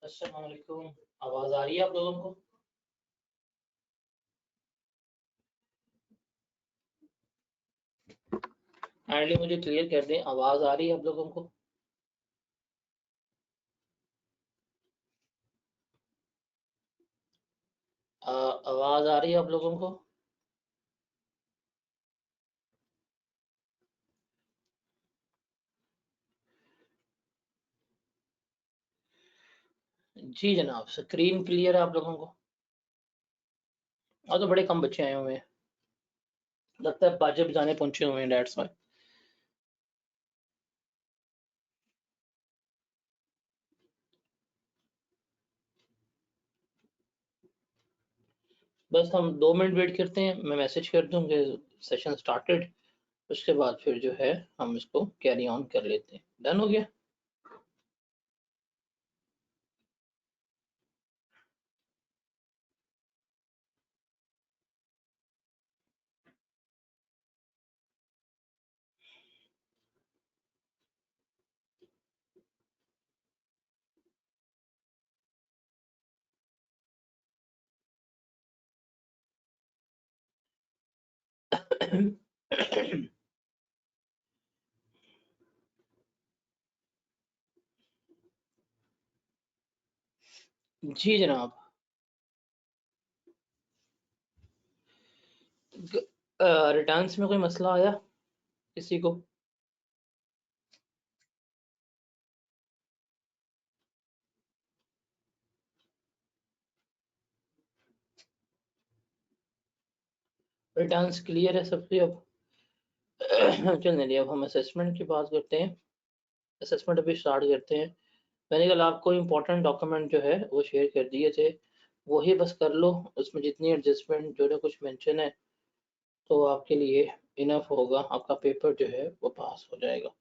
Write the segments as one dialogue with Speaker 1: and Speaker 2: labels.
Speaker 1: अस्सलाम वालेकुम। आवाज आ रही है आप लोगों को? काइंडली मुझे क्लियर कर दें, आवाज आ रही है आप लोगों को? आवाज आ रही है आप लोगों को? जी जनाब, स्क्रीन क्लियर है आप लोगों को? आज तो बड़े कम बच्चे आए हुए हैं, लगता है बाजे बजाने पहुंचे हुए हैं, डेट्स व्हाई। बस हम 2 मिनट वेट करते हैं, मैं मैसेज कर दूं कि सेशन स्टार्टेड। उसके बाद फिर जो है हम इसको कैरी ऑन कर लेते हैं। डन हो गया? जी जनाब। रिटर्न्स में कोई मसला आया किसी को? रिटर्न्स क्लियर है सबसे अब? चलने लिए अब हम असेसमेंट की बात करते हैं। असेसमेंट अभी स्टार्ट करते हैं। मैंने कल आपको इम्पोर्टेंट डॉक्यूमेंट जो है वो शेयर कर दिए थे, वही बस कर लो। उसमें जितनी एडजस्टमेंट जो है कुछ मेंशन है तो आपके लिए इनफ होगा, आपका पेपर जो है वो पास हो जाएगा।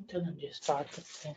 Speaker 1: चलो जी स्टार्ट करते हैं।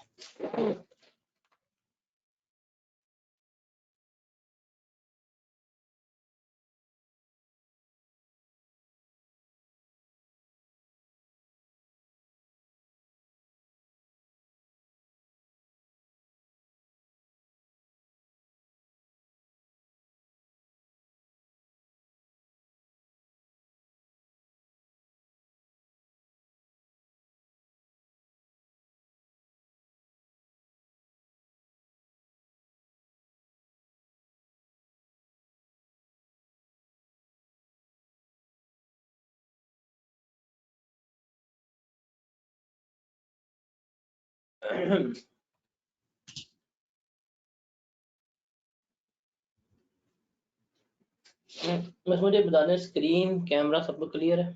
Speaker 1: बस मुझे बता दें, स्क्रीन कैमरा सब कुछ क्लियर है?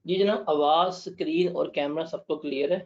Speaker 1: जी जनाब, आवाज, स्क्रीन और कैमरा सबको क्लियर है?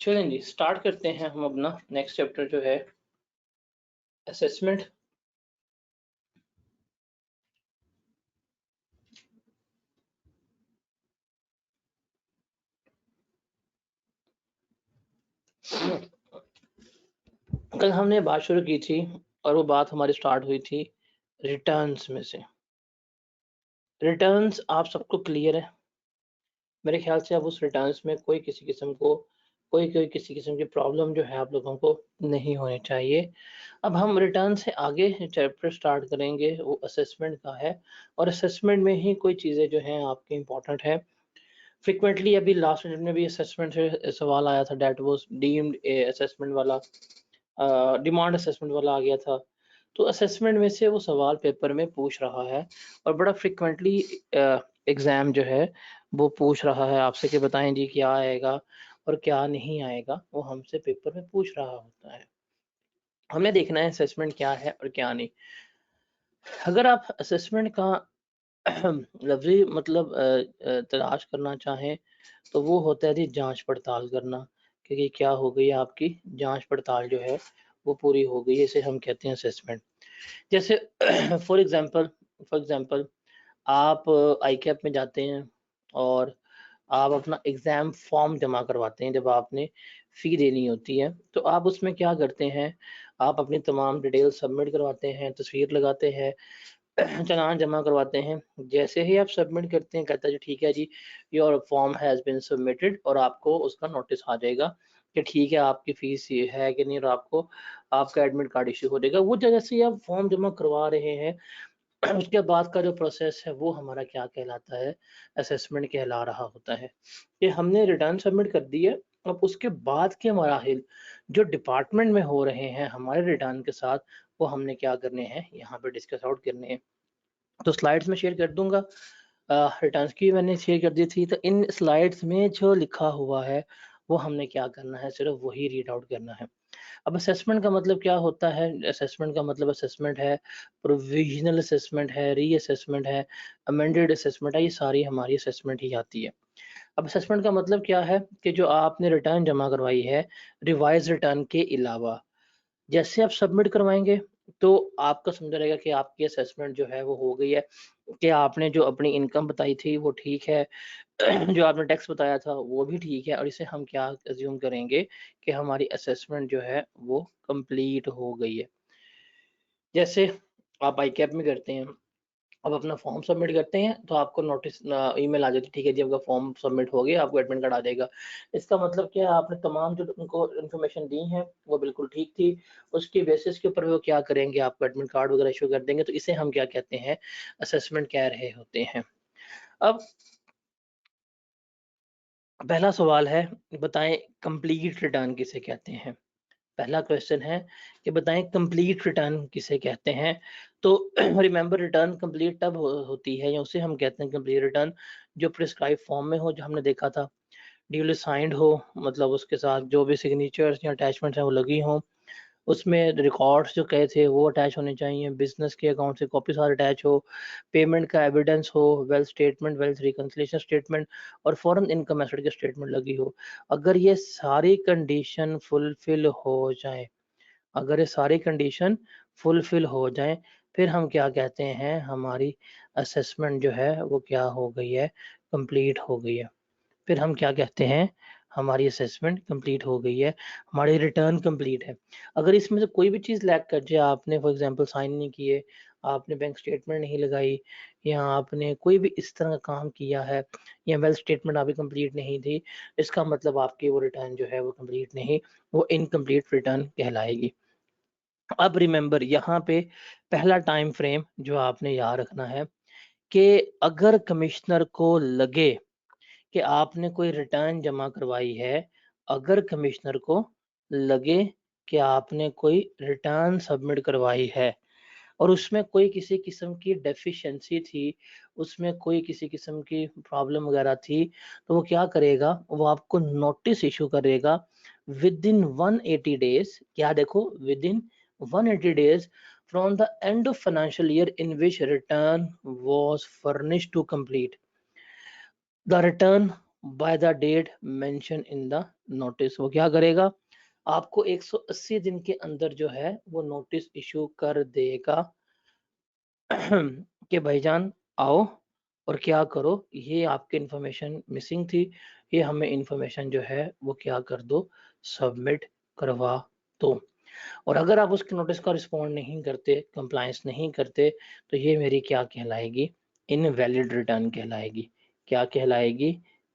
Speaker 1: चलें जी, स्टार्ट करते हैं हम अपना नेक्स्ट चैप्टर जो है असेसमेंट। कल हमने बात शुरू की थी और वो बात हमारी स्टार्ट हुई थी रिटर्न्स में से। रिटर्न्स आप सबको क्लियर है? मेरे ख्याल से अब उस रिटर्न्स में कोई किसी किस्म की प्रॉब्लम जो है आप लोगों को नहीं होनी चाहिए। अब हम रिटर्न से आगे चैप्टर स्टार्ट करेंगे, वो असेसमेंट का है और असेसमेंट में ही कोई चीज़ें जो हैं आपकी इम्पोर्टेंट है। फ्रीक्वेंटली अभी लास्ट मिनट में भी असेसमेंट से सवाल आया था, दैट वाज डीम्ड असेसमेंट वाला, डिमांड असेसमेंट वाला आ गया था। तो असेसमेंट में से वो सवाल पेपर में पूछ रहा है और बड़ा फ्रीक्वेंटली एग्ज़ाम जो है वो पूछ रहा है आपसे कि बताएं जी क्या आएगा और क्या नहीं आएगा, वो हमसे पेपर में पूछ रहा होता है। हमने देखना है असेसमेंट क्या है और क्या नहीं। अगर आप असेसमेंट का लफ्ज़ी मतलब तलाश करना चाहें तो वो होता है जी जांच पड़ताल करना, कि ये क्या हो गई है, आपकी जांच पड़ताल जो है वो पूरी हो गई है, इसे हम कहते हैं असेसमेंट। जैसे फॉर एग्जांपल आप आईकैप में जाते हैं और आप अपना एग्ज़ाम फॉर्म जमा करवाते हैं। जब आपने फ़ी देनी होती है तो आप उसमें क्या करते हैं, आप अपनी तमाम डिटेल सबमिट करवाते हैं, तस्वीर लगाते हैं, चालान जमा करवाते हैं। जैसे ही आप सबमिट करते हैं कहता है जी ठीक है जी, your form has been submitted, और आपको उसका नोटिस आ जाएगा कि ठीक है आपकी फ़ीस ये है कि नहीं, और आपको आपका एडमिट कार्ड इश्यू हो जाएगा। वो जैसे ही आप फॉर्म जमा करवा रहे हैं उसके बाद का जो प्रोसेस है वो हमारा क्या कहलाता है, असेसमेंट कहला रहा होता है। कि हमने रिटर्न सबमिट कर दी है, अब उसके बाद के मराहिल जो डिपार्टमेंट में हो रहे हैं हमारे रिटर्न के साथ, वो हमने क्या करने हैं, यहाँ पे डिस्कस आउट करने हैं। तो स्लाइड्स में शेयर कर दूंगा, रिटर्न्स की मैंने शेयर कर दी थी, तो इन स्लाइड्स में जो लिखा हुआ है वो हमने क्या करना है, सिर्फ वही रीड आउट करना है। अब असेसमेंट का मतलब क्या होता है? असेसमेंट का मतलब असेसमेंट है, प्रोविजनल असेसमेंट है, रीअसेसमेंट है, अमेंडेड असेसमेंट है, ये सारी हमारी असेसमेंट ही आती है। अब असेसमेंट का मतलब क्या है कि जो आपने रिटर्न जमा करवाई है रिवाइज रिटर्न के अलावा, जैसे आप सबमिट करवाएंगे तो आपका समझा रहेगा कि आपकी असेसमेंट जो है वो हो गई है, कि आपने जो अपनी इनकम बताई थी वो ठीक है, जो आपने टैक्स बताया था वो भी ठीक है, और इसे हम क्या अज्यूम करेंगे कि हमारी असेसमेंट जो है वो कंप्लीट हो गई है। जैसे आप आई कैप में करते हैं, अब अपना फॉर्म सबमिट करते हैं तो आपको नोटिस ईमेल आ जाती है, ठीक है जी आपका फॉर्म सबमिट हो गया, आपको एडमिट कार्ड आ जाएगा। इसका मतलब क्या है, आपने तमाम जो उनको इन्फॉर्मेशन दी है वो बिल्कुल ठीक थी, उसकी बेसिस के ऊपर वो क्या करेंगे, आपको एडमिट कार्ड वगैरह इशू कर देंगे। तो इसे हम क्या कहते हैं, असेसमेंट कह रहे होते हैं। अब पहला सवाल है, बताएं कंप्लीट रिटर्न किसे कहते हैं। पहला क्वेश्चन है कि बताएं कंप्लीट रिटर्न किसे कहते हैं। तो रिमेंबर रिटर्न कंप्लीट तब होती है, या उसे हम कहते हैं कंप्लीट रिटर्न जो प्रिस्क्राइब फॉर्म में हो, जो हमने देखा था, ड्यूली साइंड हो, मतलब उसके साथ जो भी सिग्नेचर्स या अटैचमेंट्स हैं वो लगी हों, उसमें रिकॉर्ड्स जो कहे थे वो अटैच होने चाहिए, बिजनेस के अकाउंट से कॉपी साथ अटैच हो, पेमेंट का एविडेंस हो, wealth statement, wealth reconciliation statement और फॉरेन इनकम एसेट की स्टेटमेंट लगी हो। अगर ये सारी कंडीशन फुलफिल हो जाए, अगर ये सारी कंडीशन फुलफिल हो जाएं, फिर हम क्या कहते हैं, हमारी असेसमेंट जो है वो क्या हो गई है, कंप्लीट हो गई है। फिर हम क्या कहते हैं, हमारी असेसमेंट कंप्लीट हो गई है, हमारी रिटर्न कंप्लीट है। अगर इसमें से कोई भी चीज़ लैग कर जाए, आपने फॉर एग्जांपल साइन नहीं किए, आपने बैंक स्टेटमेंट नहीं लगाई, या आपने कोई भी इस तरह का काम किया है, या वेल्थ स्टेटमेंट आपकी कंप्लीट नहीं थी, इसका मतलब आपकी वो रिटर्न जो है वो कंप्लीट नहीं, वो इनकम्प्लीट रिटर्न कहलाएगी। अब रिमेंबर यहाँ पे पहला टाइम फ्रेम जो आपने याद रखना है, कि अगर कमिश्नर को लगे कि आपने कोई रिटर्न जमा करवाई है, अगर कमिश्नर को लगे कि आपने कोई रिटर्न सबमिट करवाई है और उसमें कोई किसी किस्म की डेफिशिएंसी थी, उसमें कोई किसी किस्म की प्रॉब्लम वगैरह थी, तो वो क्या करेगा, वो आपको नोटिस इश्यू करेगा विद इन 180 डेज़। क्या देखो, with in 180 days from the end of financial year in which return was furnished to complete the return by the date mentioned in the notice। वो क्या करेगा, आपको 180 दिन के अंदर जो है वो नोटिस इशू कर देगा कि भाईजान आओ और क्या करो, ये आपकी इंफॉर्मेशन मिसिंग थी, ये हमें इंफॉर्मेशन जो है वो क्या कर दो, सबमिट करवा दो। और अगर आप उसके नोटिस का रिस्पॉन्ड नहीं करते, कंप्लायंस नहीं करते, तो ये मेरी क्या कहलाएगी, इनवैलिड रिटर्न कहलाएगी। क्या कहलाएगी,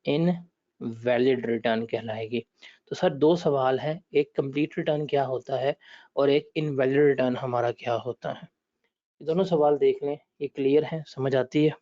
Speaker 1: इनवैलिड रिटर्न कहलाएगी। तो सर दो सवाल हैं, एक कंप्लीट रिटर्न क्या होता है और एक इनवैलिड रिटर्न हमारा क्या होता है। ये दोनों सवाल देख लें, ये क्लियर है, समझ आती है।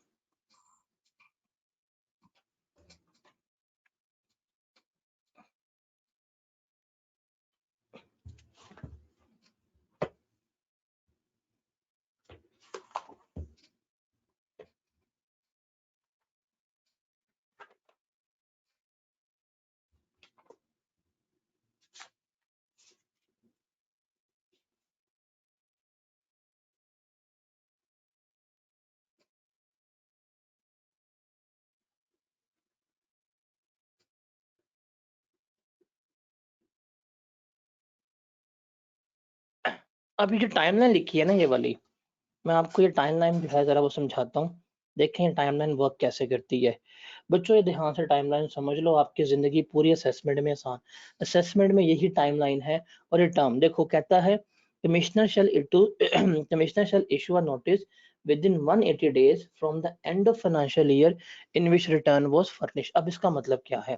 Speaker 1: अभी जो टाइमलाइन लिखी है ना ये वाली, मैं आपको ये टाइमलाइन जो है ज़रा वो समझाता हूँ। देखें टाइमलाइन वर्क कैसे करती है। बच्चों ये ध्यान से टाइमलाइन समझ लो, आपकी ज़िंदगी पूरी असेसमेंट में आसान। असेसमेंट में यही टाइमलाइन है। और ये टर्म देखो कहता है commissioner shall issue commissioner shall issue a notice with in 180 days from the end of financial year in which return was furnished. अब इसका मतलब क्या है,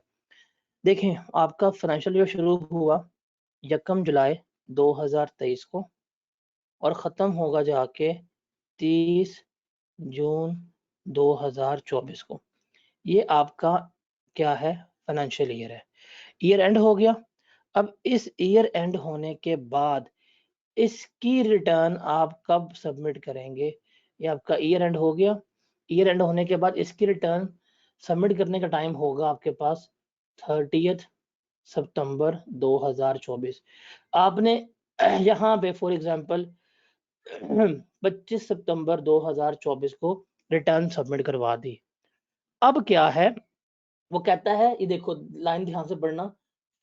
Speaker 1: देखें आपका फाइनेंशियल ईयर शुरू हुआ 1 जुलाई 2023 को और ख़त्म होगा जाके 30 जून 2024 को। ये आपका क्या है, फाइनेंशियल ईयर है। ईयर एंड हो गया। अब इस ईयर एंड होने के बाद इसकी रिटर्न आप कब सबमिट करेंगे, ये आपका ईयर एंड हो गया। ईयर एंड होने के बाद इसकी रिटर्न सबमिट करने का टाइम होगा आपके पास 30 सितंबर 2024। आपने यहाँ पे फॉर एग्जांपल 25 सितंबर 2024 को रिटर्न सबमिट करवा दी। अब क्या है, वो कहता है, ये देखो लाइन ध्यान से पढ़ना,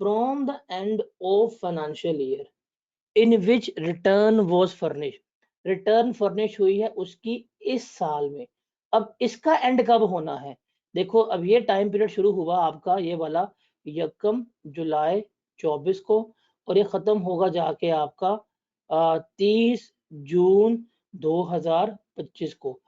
Speaker 1: from the end of financial year in which return was furnish. Return furnish हुई है उसकी इस साल में। अब इसका एंड कब होना है, देखो अब ये टाइम पीरियड शुरू हुआ आपका ये वाला 1 जुलाई 24 को और ये खत्म होगा जाके आपका 30 जून 2025 को।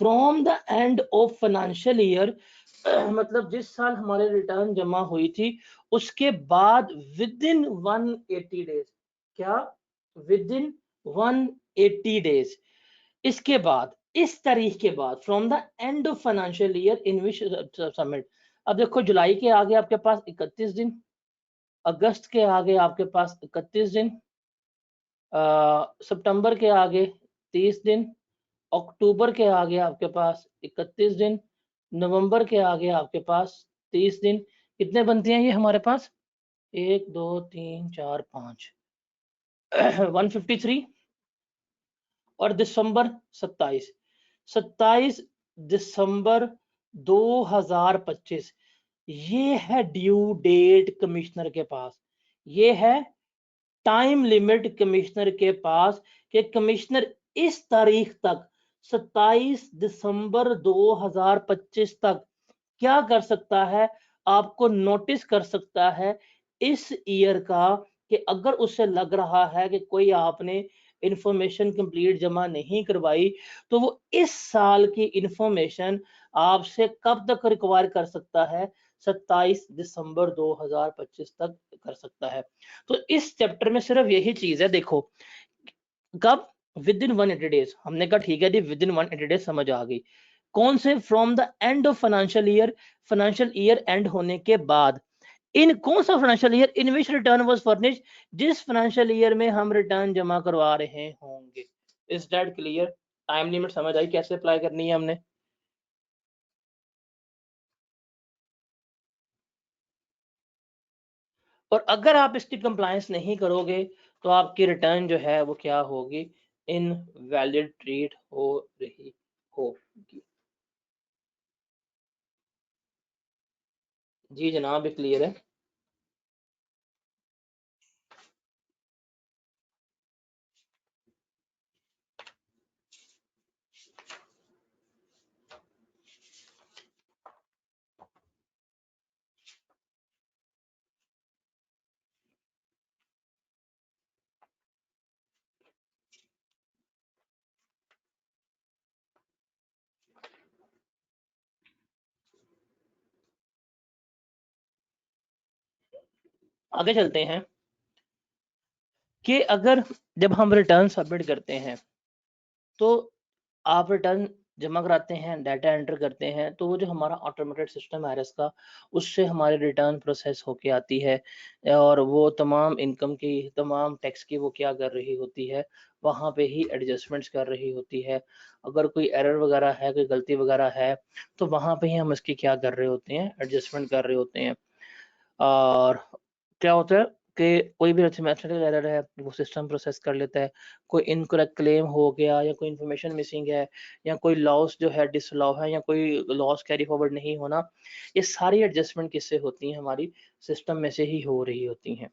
Speaker 1: From the end of financial year मतलब जिस साल हमारे रिटर्न जमा हुई थी उसके बाद विद इन 180 डेज, क्या विद इन 180 डेज, इसके बाद इस तारीख के बाद from the end of financial year in which submit. अब देखो जुलाई के आगे आपके पास 31 दिन, अगस्त के आगे आपके पास 31 दिन, सितंबर के आगे 30 दिन, अक्टूबर के आगे आपके पास 31 दिन, नवंबर के आगे आपके पास 30 दिन। कितने बनते हैं ये हमारे पास, 1 2 3 4 5 153। और दिसंबर 27, 27 दिसंबर 2025, ये है ड्यू डेट कमिश्नर के पास, ये है टाइम लिमिट कमिश्नर के पास कि कमिश्नर इस तारीख तक 27 दिसंबर 2025 तक क्या कर सकता है, आपको नोटिस कर सकता है इस ईयर का, कि अगर उसे लग रहा है कि कोई आपने इंफॉर्मेशन कंप्लीट जमा नहीं करवाई तो वो इस साल की इंफॉर्मेशन आपसे कब तक रिक्वायर कर सकता है, 27 दिसंबर 2025 तक कर सकता है। तो इस चैप्टर में सिर्फ यही चीज है, देखो कब, विद इन 180 डेज। हमने कहा ठीक है जी विद इन 180 डेज समझ आ गई। कौन से, from the end of financial year and होने के बाद, इन कौन सा financial year in which return was furnished, जिस फाइनेंशियल ईयर में हम रिटर्न जमा करवा रहे होंगे। Is that clear, time limit समझ आई कैसे अप्लाई करनी है हमने। और अगर आप इसकी कंप्लायंस नहीं करोगे तो आपकी रिटर्न जो है वो क्या होगी, इनवैलिड ट्रीट हो रही होगी। जी जनाब, ये क्लियर है। आगे चलते हैं कि अगर जब हम रिटर्न सबमिट करते हैं तो आप रिटर्न जमा कराते हैं, डाटा एंटर करते हैं, तो वो जो हमारा ऑटोमेटेड सिस्टम है इसका, उससे हमारी रिटर्न प्रोसेस होके आती है और वो तमाम इनकम की, तमाम टैक्स की वो क्या कर रही होती है, वहाँ पे ही एडजस्टमेंट्स कर रही होती है। अगर कोई एरर वगैरह है, कोई गलती वगैरह है, तो वहाँ पे ही हम इसकी क्या कर रहे होते हैं, एडजस्टमेंट कर रहे होते हैं। और क्या होता है कि कोई भी मैथमेटिकल एरर है वो सिस्टम प्रोसेस कर लेता है। कोई इनकरेक्ट क्लेम हो गया या कोई इन्फॉर्मेशन मिसिंग है या कोई लॉस जो है डिसअलाउ है या कोई लॉस कैरी फॉरवर्ड नहीं होना, ये सारी एडजस्टमेंट किससे होती हैं, हमारी सिस्टम में से ही हो रही होती हैं।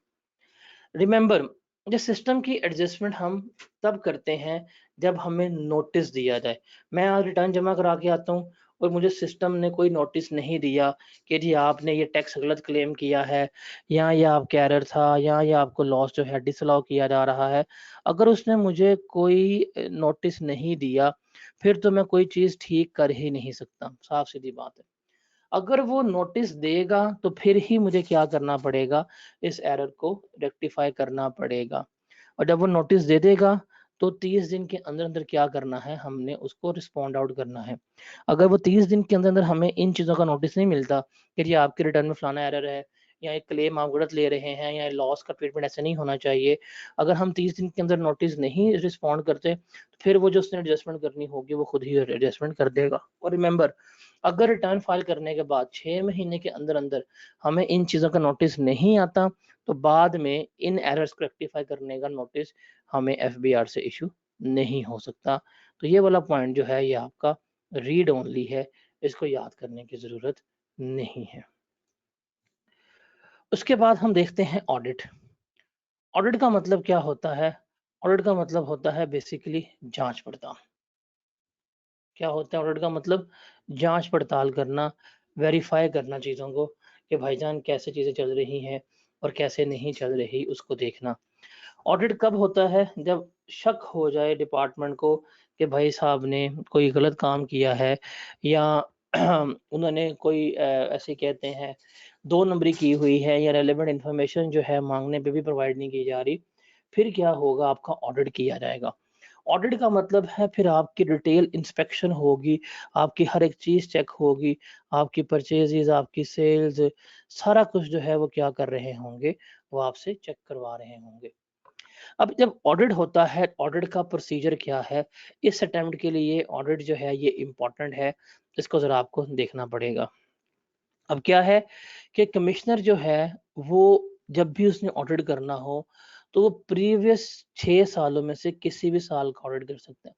Speaker 1: रिमेंबर, ये सिस्टम की एडजस्टमेंट हम तब करते हैं जब हमें नोटिस दिया जाए। मैं आज रिटर्न जमा करा के आता हूँ और मुझे सिस्टम ने कोई नोटिस नहीं दिया कि जी आपने ये टैक्स गलत क्लेम किया है या ये आपका एरर था या ये आपको लॉस जो है डिसअलाउ किया जा रहा है। अगर उसने मुझे कोई नोटिस नहीं दिया, फिर तो मैं कोई चीज़ ठीक कर ही नहीं सकता, साफ सीधी बात है। अगर वो नोटिस देगा तो फिर ही मुझे क्या करना पड़ेगा, इस एरर को रेक्टिफाई करना पड़ेगा। और जब वो नोटिस दे देगा तो 30 दिन के अंदर-अंदर क्या करना है, हमने उसको रिस्पॉन्ड आउट करना है। अगर वो 30 दिन के अंदर-अंदर हमें इन चीज़ों का नोटिस नहीं मिलता कि जी आपके रिटर्न में फलाना एरर है या एक क्लेम आप गलत ले रहे हैं या लॉस का ट्रीटमेंट ऐसे नहीं होना चाहिए। अगर हम 30 दिन के अंदर नोटिस नहीं रिस्पॉन्ड करते, तो फिर वो जो उसने एडजस्टमेंट करनी होगी वो खुद ही एडजस्टमेंट कर देगा। और रिमेंबर, अगर रिटर्न फाइल करने के बाद 6 महीने के अंदर-अंदर हमें इन चीज़ों का नोटिस नहीं आता, तो बाद में इन एरर्स को रेक्टिफाई करने का नोटिस हमें एफबीआर से इश्यू नहीं हो सकता। तो ये वाला पॉइंट जो है ये आपका रीड ओनली है, इसको याद करने की ज़रूरत नहीं है। उसके बाद हम देखते हैं ऑडिट। ऑडिट का मतलब क्या होता है? ऑडिट का मतलब होता है बेसिकली जाँच-पड़ताल। क्या होता है ऑडिट का मतलब? जाँच-पड़ताल करना, वेरीफ़ाई करना चीज़ों को कि भाईजान कैसे चीज़ें चल रही हैं और कैसे नहीं चल रही, उसको देखना। ऑडिट कब होता है? जब शक हो जाए डिपार्टमेंट को कि भाई साहब ने कोई गलत काम किया है या उन्होंने कोई ऐसे कहते हैं 2 नंबरी की हुई है या रेलेवेंट इन्फॉर्मेशन जो है माँगने पे भी प्रोवाइड नहीं की जा रही, फिर क्या होगा, आपका ऑडिट किया जाएगा। ऑडिट का मतलब है फिर आपकी डिटेल इंस्पेक्शन होगी, आपकी हर एक चीज़ चेक होगी, आपकी परचेज़ेज़, आपकी सेल्स, सारा कुछ जो है वो क्या कर रहे होंगे, वो आपसे चेक करवा रहे होंगे। अब जब ऑडिट होता है, ऑडिट का प्रोसीजर क्या है? इस अटेम्प्ट के लिए ऑडिट जो है ये इम्पोर्टेंट है, इसको ज़रा आपको देखना पड़ेगा। अब क्या है कि कमिश्नर जो है वो जब भी उसने ऑडिट करना हो, तो वो प्रीवियस 6 सालों में से किसी भी साल का ऑडिट कर सकता है।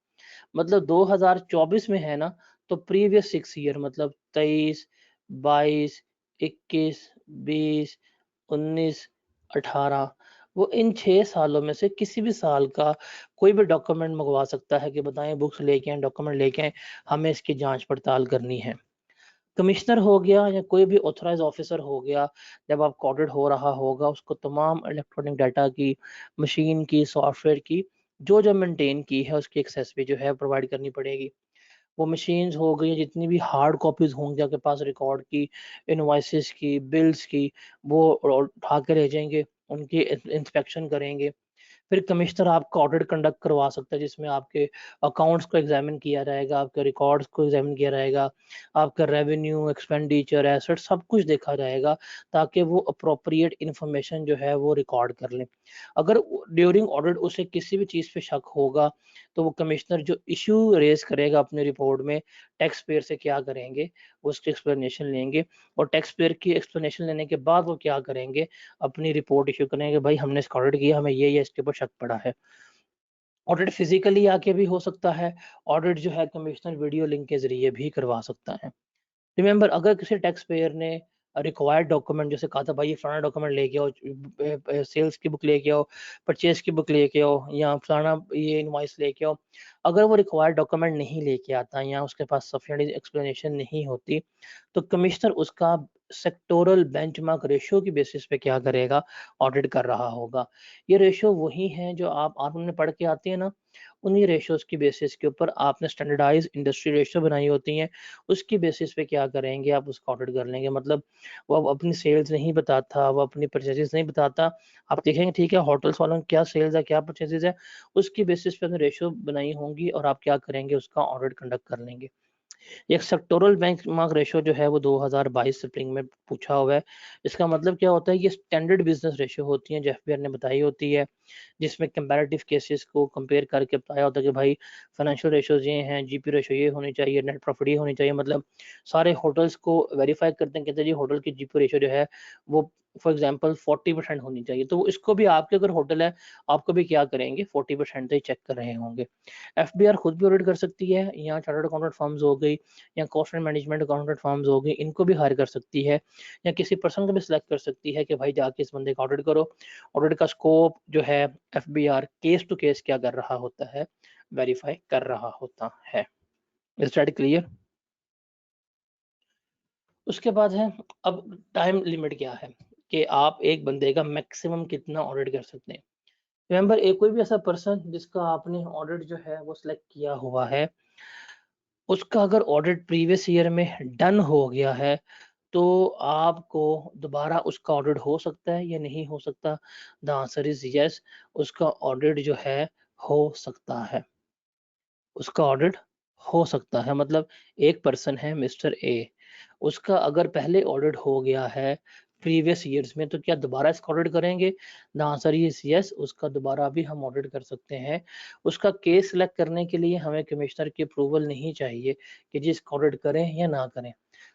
Speaker 1: मतलब 2024 में है ना, तो प्रीवियस 6 ईयर मतलब 23, 22, 21, 20, 19, 18, वो इन 6 सालों में से किसी भी साल का कोई भी डॉक्यूमेंट मँगवा सकता है कि बताएँ बुक्स लेके आएँ, डॉक्यूमेंट लेके आएँ, हमें इसकी जाँच-पड़ताल करनी है। कमिश्नर हो गया या कोई भी ऑथराइज़्ड ऑफ़िसर हो गया, जब आपका ऑडिट हो रहा होगा, उसको तमाम इलेक्ट्रॉनिक डाटा की, मशीन की, सॉफ्टवेयर की, जो-जो मेंटेन की है, उसकी एक्सेस भी जो है प्रोवाइड करनी पड़ेगी। वो मशीन्स हो गई, जितनी भी हार्ड कॉपीज़ होंगी आपके पास रिकॉर्ड की, इनवॉइसेस की, बिल्स की, वो उठा के ले जाएँगे, उनकी इंस्पेक्शन करेंगे। फिर कमिश्नर आपका ऑडिट कंडक्ट करवा सकता है जिसमें आपके अकाउंट्स को एग्जामिन किया जाएगा, आपके रिकॉर्ड्स को एग्जामिन किया जाएगा, आपका रेवेन्यू, एक्सपेंडिचर, एसेट सब कुछ देखा जाएगा ताकि वो अप्रोप्रिएट इन्फॉर्मेशन जो है वो रिकॉर्ड कर लें। अगर ड्यूरिंग ऑडिट उसे किसी भी चीज़ पे शक होगा तो वो कमिश्नर जो इश्यू रेज़ करेगा अपनी रिपोर्ट में, टैक्स पेयर से क्या करेंगे, उसकी एक्सप्लेनेशन लेंगे और टैक्स पेयर की एक्सप्लेनेशन लेने के बाद वो क्या करेंगे, अपनी रिपोर्ट इश्यू करेंगे, भाई हमने इसका ऑडिट किया, हमें ये इसके ऊपर शक पड़ा है। ऑडिट फिजिकली आके भी हो सकता है, ऑडिट जो है कमिश्नर वीडियो लिंक के ज़रिए भी करवा सकता है। रिमेंबर अगर किसी टैक्स पेयर ने रिक्वायर्ड डॉक्यूमेंट जैसे कहा था भाई ये फलाना डॉक्यूमेंट लेके आओ, सेल्स की बुक लेके आओ, परचेज की बुक लेके आओ या फलाना ये इनवॉइस लेके आओ, अगर वो रिक्वायर्ड डॉक्यूमेंट नहीं लेके आता या उसके पास सफिशिएंट एक्सप्लेनेशन नहीं होती, तो कमिश्नर उसका सेक्टोरल बेंचमार्क रेशियो की बेसिस पे क्या करेगा, ऑडिट कर रहा होगा। ये रेशियो वही है जो आपने पढ़ के आती है ना, उन्हीं रेशियोज की बेसिस के ऊपर आपने स्टैंडर्डाइज इंडस्ट्री रेशियो बनाई होती हैं, उसकी बेसिस पे क्या करेंगे आप उसका ऑडिट कर लेंगे। मतलब वो अब अपनी सेल्स नहीं बताता, वो अपनी परचेजेस नहीं बताता, आप देखेंगे ठीक है होटल्स वालों की क्या सेल्स है, क्या परचेजेस है, उसकी बेसिस पे आपने रेशियो बनाई होंगी और आप क्या करेंगे उसका ऑडिट कंडक्ट कर लेंगे। एक सेक्टोरल बेंचमार्क रेशियो जो है वो 2022 स्प्रिंग में पूछा हुआ है। इसका मतलब क्या होता है, ये स्टैंडर्ड बिजनेस रेशियो होती है जो एफबीआर ने बताई होती है, जिसमें कंपैरेटिव केसेस को कंपेयर करके बताया होता है कि भाई फाइनेंशियल रेशियोज ये हैं, जीपी रेशियो ये होनी चाहिए, नेट प्रॉफिट ये होनी चाहिए। मतलब सारे होटल्स को वेरीफाई करते हैं, कहते हैं जी होटल की जीपी रेशियो जो है वो फॉर एग्जांपल 40% होनी चाहिए। तो इसको भी आपके अगर होटल है, आपको भी क्या करेंगे 40% से चेक कर रहे होंगे। एफबीआर खुद भी ऑडिट कर सकती है या चार्टर्ड अकाउंटेंट फर्म्स हो गई या cost and management accountant firms हो गई, इनको भी हायर कर सकती है या किसी पर्सन को भी सिलेक्ट कर सकती है कि भाई जाके इस बंदे का ऑडिट करो। ऑडिट का स्कोप जो है एफबीआर केस टू केस क्या कर रहा होता है, वेरीफाई कर रहा होता है। Is that clear? उसके बाद है अब टाइम लिमिट क्या है कि आप एक बंदे का मैक्सिमम कितना ऑडिट कर सकते हैं। रिमेंबर एक कोई भी ऐसा पर्सन जिसका आपने ऑडिट जो है वो सिलेक्ट किया हुआ है, उसका अगर ऑडिट प्रीवियस ईयर में डन हो गया है, तो आपको दोबारा उसका ऑडिट हो सकता है या नहीं हो सकता? द आंसर इज यस, उसका ऑडिट जो है हो सकता है। उसका ऑडिट हो सकता है। मतलब एक पर्सन है मिस्टर ए, उसका अगर पहले ऑडिट हो गया है प्रीवियस ईयर्स में, तो क्या दोबारा इसका ऑडिट करेंगे? द आंसर इज यस, उसका दोबारा भी हम ऑडिट कर सकते हैं। उसका केस सिलेक्ट करने के लिए हमें कमिश्नर की अप्रूवल नहीं चाहिए कि जी इसका ऑडिट करें या ना करें।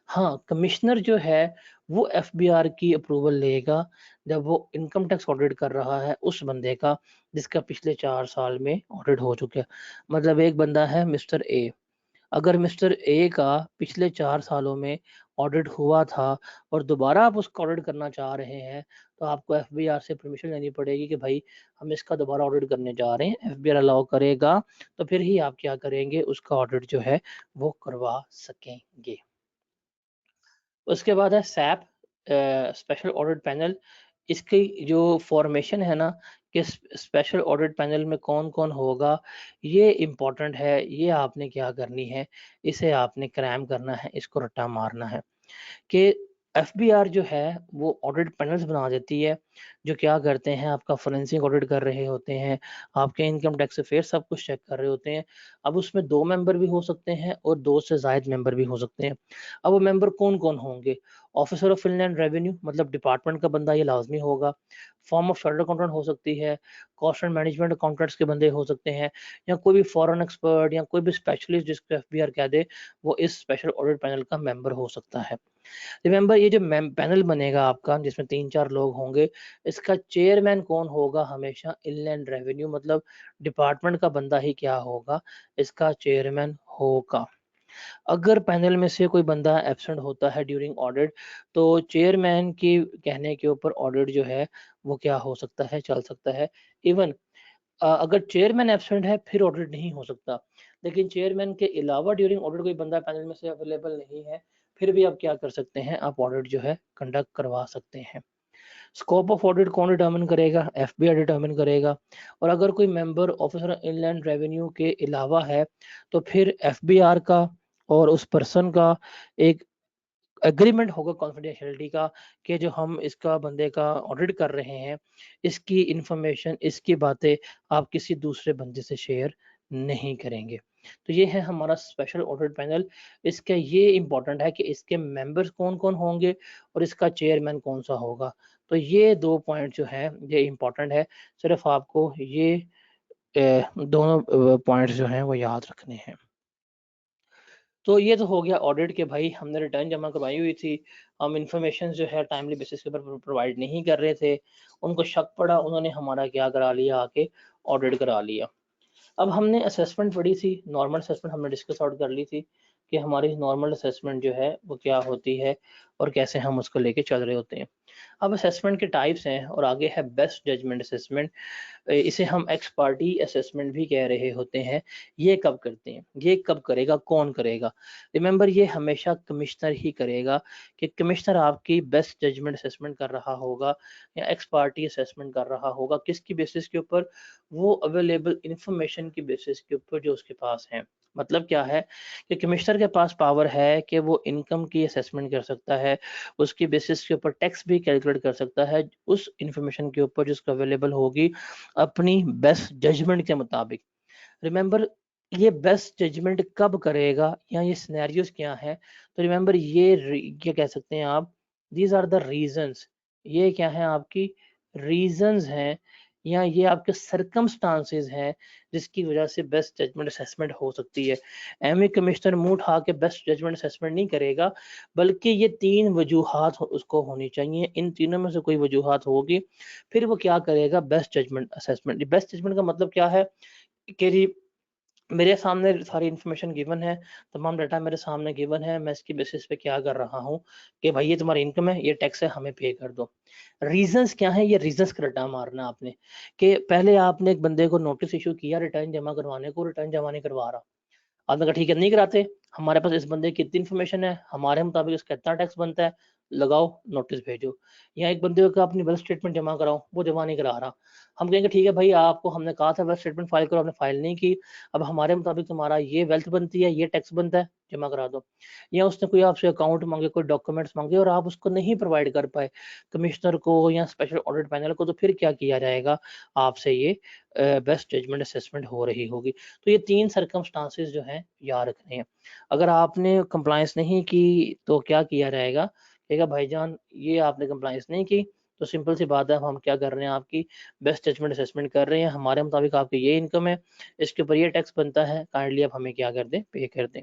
Speaker 1: हाँ, कमिश्नर जो है वो एफबीआर की अप्रूवल लेगा जब वो इनकम टैक्स ऑडिट कर रहा है उस बंदे का जिसका पिछले 4 साल में ऑडिट हो चुका है। मतलब एक बंदा है मिस्टर ए, अगर मिस्टर ए का पिछले 4 सालों में ऑडिट हुआ था और दोबारा आप उसका ऑडिट करना चाह रहे हैं, तो आपको एफबीआर से परमिशन लेनी पड़ेगी कि भाई हम इसका दोबारा ऑडिट करने जा रहे हैं। एफबीआर अलाउ करेगा, तो फिर ही आप क्या करेंगे उसका ऑडिट जो है वो करवा सकेंगे। उसके बाद है सैप स्पेशल ऑडिट पैनल। इसकी जो फॉर्मेशन है ना कि स्पेशल ऑडिट पैनल में कौन-कौन होगा, ये इम्पोर्टेंट है, ये आपने क्या करनी है, इसे आपने क्रैम करना है, इसको रट्टा मारना है। कि एफबीआर जो है वो ऑडिट पैनल्स बना देती है, जो क्या करते हैं आपका फोरेंसिक ऑडिट कर रहे होते हैं, आपके इनकम टैक्स अफेयर्स सब कुछ चेक कर रहे होते हैं। अब उसमें 2 मेंबर भी हो सकते हैं और 2 से ज़ायद मेंबर भी हो सकते हैं। अब वो मेंबर कौन-कौन होंगे? ऑफिसर ऑफ इनलैंड रेवेन्यू मतलब डिपार्टमेंट का बंदा ये लाज़मी होगा। फर्म ऑफ चार्टर्ड अकाउंटेंट हो सकती है, कॉस्ट एंड मैनेजमेंट अकाउंटेंट्स के बंदे हो सकते हैं या कोई भी फॉरेन एक्सपर्ट या कोई भी स्पेशलिस्ट जिसको एफबीआर कह दे, वो इस स्पेशल ऑडिट पैनल का मेंबर हो सकता है। रिमेंबर ये जो पैनल बनेगा आपका जिसमें 3-4 लोग होंगे, इसका चेयरमैन कौन होगा? हमेशा इनलैंड रेवेन्यू मतलब डिपार्टमेंट का बंदा ही क्या होगा? इसका चेयरमैन होगा। अगर पैनल में से कोई बंदा एब्सेंट होता है ड्यूरिंग ऑडिट, तो चेयरमैन के कहने के ऊपर ऑडिट जो है वो क्या हो सकता है? चल सकता है। इवन अगर चेयरमैन एब्सेंट है फिर ऑडिट नहीं हो सकता। लेकिन चेयरमैन के अलावा ड्यूरिंग ऑडिट कोई बंदा पैनल में से अवेलेबल नहीं है, फिर भी आप क्या कर सकते हैं, आप ऑडिट जो है कंडक्ट करवा सकते हैं। स्कोप ऑफ ऑडिट कौन डिटरमिन करेगा? एफबीआई डिटरमिन करेगा। और अगर कोई मेंबर ऑफिसर इनलैंड रेवेन्यू के अलावा है, तो फिर एफबीआर का और उस पर्सन का एक एग्रीमेंट होगा कॉन्फिडेंशियलिटी का कि जो हम इसका बंदे का ऑडिट कर रहे हैं, इसकी इन्फॉर्मेशन, इसकी बातें आप किसी दूसरे बंदे से शेयर नहीं करेंगे। तो ये है हमारा स्पेशल ऑडिट पैनल। इसका ये इम्पोर्टेंट है कि इसके मेंबर्स कौन-कौन होंगे और इसका चेयरमैन कौन-सा होगा। तो ये 2 पॉइंट जो हैं ये इम्पोर्टेंट है। सिर्फ़ आपको ये दोनों पॉइंट्स जो हैं वो याद रखने हैं। तो ये तो हो गया ऑडिट के भाई हमने रिटर्न जमा करवाई हुई थी। हम इन्फॉर्मेशन जो है टाइमली बेसिस के ऊपर प्रोवाइड नहीं कर रहे थे। उनको शक पड़ा, उन्होंने हमारा क्या करा लिया, आके ऑडिट करा लिया। अब हमने असेसमेंट पढ़ी थी, नॉर्मल असेसमेंट हमने डिस्कस आउट कर ली थी कि हमारी नॉर्मल असेसमेंट जो है वो क्या होती है और कैसे हम उसको लेके चल रहे होते हैं। अब असेसमेंट के टाइप्स हैं और आगे है बेस्ट जजमेंट असेसमेंट। इसे हम एक्स पार्टी असेसमेंट भी कह रहे होते हैं। ये कब करते हैं, ये कब करेगा, कौन करेगा? रिमेंबर, ये हमेशा कमिश्नर ही करेगा कि कमिश्नर आपकी बेस्ट जजमेंट असेसमेंट कर रहा होगा या एक्स पार्टी असेसमेंट कर रहा होगा। किसकी बेसिस के ऊपर? वो अवेलेबल इंफॉर्मेशन की बेसिस के ऊपर जो उसके पास है। मतलब क्या है कि कमिश्नर के पास पावर है कि वो इनकम की असेसमेंट कर सकता है, उसकी बेसिस के ऊपर टैक्स भी कैलकुलेट कर सकता है उस इंफॉर्मेशन के ऊपर जिसको अवेलेबल होगी अपनी बेस्ट जजमेंट के मुताबिक। रिमेंबर, ये बेस्ट जजमेंट कब करेगा या ये सिनेरियोस क्या है? तो रिमेंबर, ये कह सकते हैं आप, दीज आर द रीजंस। ये क्या है? आपकी रीजंस हैं या ये आपके सर्कमस्टांसेस हैं जिसकी वजह से बेस्ट जजमेंट असेसमेंट हो सकती है। एमए कमिश्नर मुंह उठा के बेस्ट जजमेंट असेसमेंट नहीं करेगा, बल्कि ये 3 वजूहात उसको होनी चाहिए। इन तीनों में से कोई वजूहात होगी, फिर वो क्या करेगा? Best judgement assessment. Best judgement का मतलब क्या है कि जी, मेरे सामने सारी इन्फॉर्मेशन गिवन है, तमाम डाटा मेरे सामने गिवन है, मैं इसकी बेसिस पे क्या कर रहा हूँ कि भाई ये तुम्हारी इनकम है, ये टैक्स है, हमें पे कर दो। रीजंस क्या है? ये रीजंस का रट्टा मारना आपने कि पहले आपने एक बंदे को नोटिस इशू किया रिटर्न जमा करवाने को, रिटर्न जमा नहीं करवा रहा। आपने कहा ठीक है, नहीं कराते, हमारे पास इस बंदे की इतनी इन्फॉर्मेशन है, हमारे मुताबिक इसका इतना टैक्स बनता है, लगाओ नोटिस भेजो। या एक बंदे का अपनी वेल्थ स्टेटमेंट जमा कराओ, वो जमा नहीं करा रहा। हम कहेंगे ठीक है भाई, आपको हमने कहा था वेल्थ स्टेटमेंट फाइल करो, आपने फाइल नहीं की, अब हमारे मुताबिक तुम्हारा ये वेल्थ बनती है, ये टैक्स बनता है, जमा करा दो। या उसने कोई आपसे अकाउंट मांगे, कोई डॉक्यूमेंट्स मांगे और आप उसको नहीं प्रोवाइड कर पाए कमिश्नर को या स्पेशल ऑडिट पैनल को, तो फिर क्या किया जाएगा? आपसे ये बेस्ट जजमेंट असेसमेंट हो रही होगी। तो ये 3 सर्कमस्टांसेस जो हैं याद रखने हैं। अगर आपने कंप्लायंस नहीं की तो क्या किया जाएगा? कहेगा भाईजान ये आपने कंप्लायंस नहीं की, तो सिंपल सी बात है, हम क्या कर रहे हैं? आपकी बेस्ट जजमेंट असेसमेंट कर रहे हैं, हमारे मुताबिक आपकी ये इनकम है, इसके ऊपर ये टैक्स बनता है, काइंडली आप हमें क्या कर दें? पे कर दें।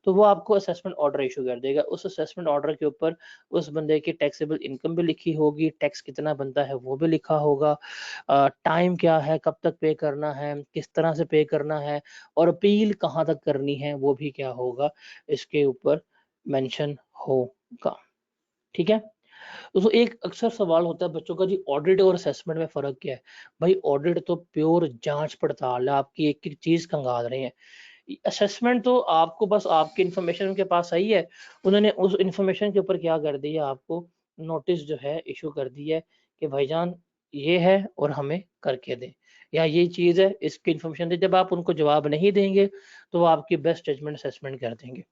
Speaker 1: तो वो आपको असेसमेंट ऑर्डर इशू कर देगा। उस असेसमेंट ऑर्डर के ऊपर उस बंदे की टैक्सेबल इनकम भी लिखी होगी, टैक्स कितना बनता है वो भी लिखा होगा, टाइम क्या है, कब तक पे करना है, किस तरह से पे करना है और अपील कहाँ तक करनी है, वो भी क्या होगा? इसके ऊपर मेंशन होगा। ठीक है? तो एक अक्सर सवाल होता है बच्चों का, जी ऑडिट और असेसमेंट में फ़र्क क्या है? भाई ऑडिट तो प्योर जाँच-पड़ताल है, आपकी एक-एक चीज़ खंगाल रहे हैं। असेसमेंट तो आपको बस आपकी इन्फॉर्मेशन उनके पास आई है, उन्होंने उस इन्फॉर्मेशन के ऊपर क्या कर दिया? आपको नोटिस जो है इश्यू कर दी है कि भाईजान ये है और हमें करके दें, या ये चीज़ है, इसकी इन्फॉर्मेशन दें। जब आप उनको जवाब नहीं देंगे, तो वो आपकी बेस्ट जजमेंट असेसमेंट कर देंगे।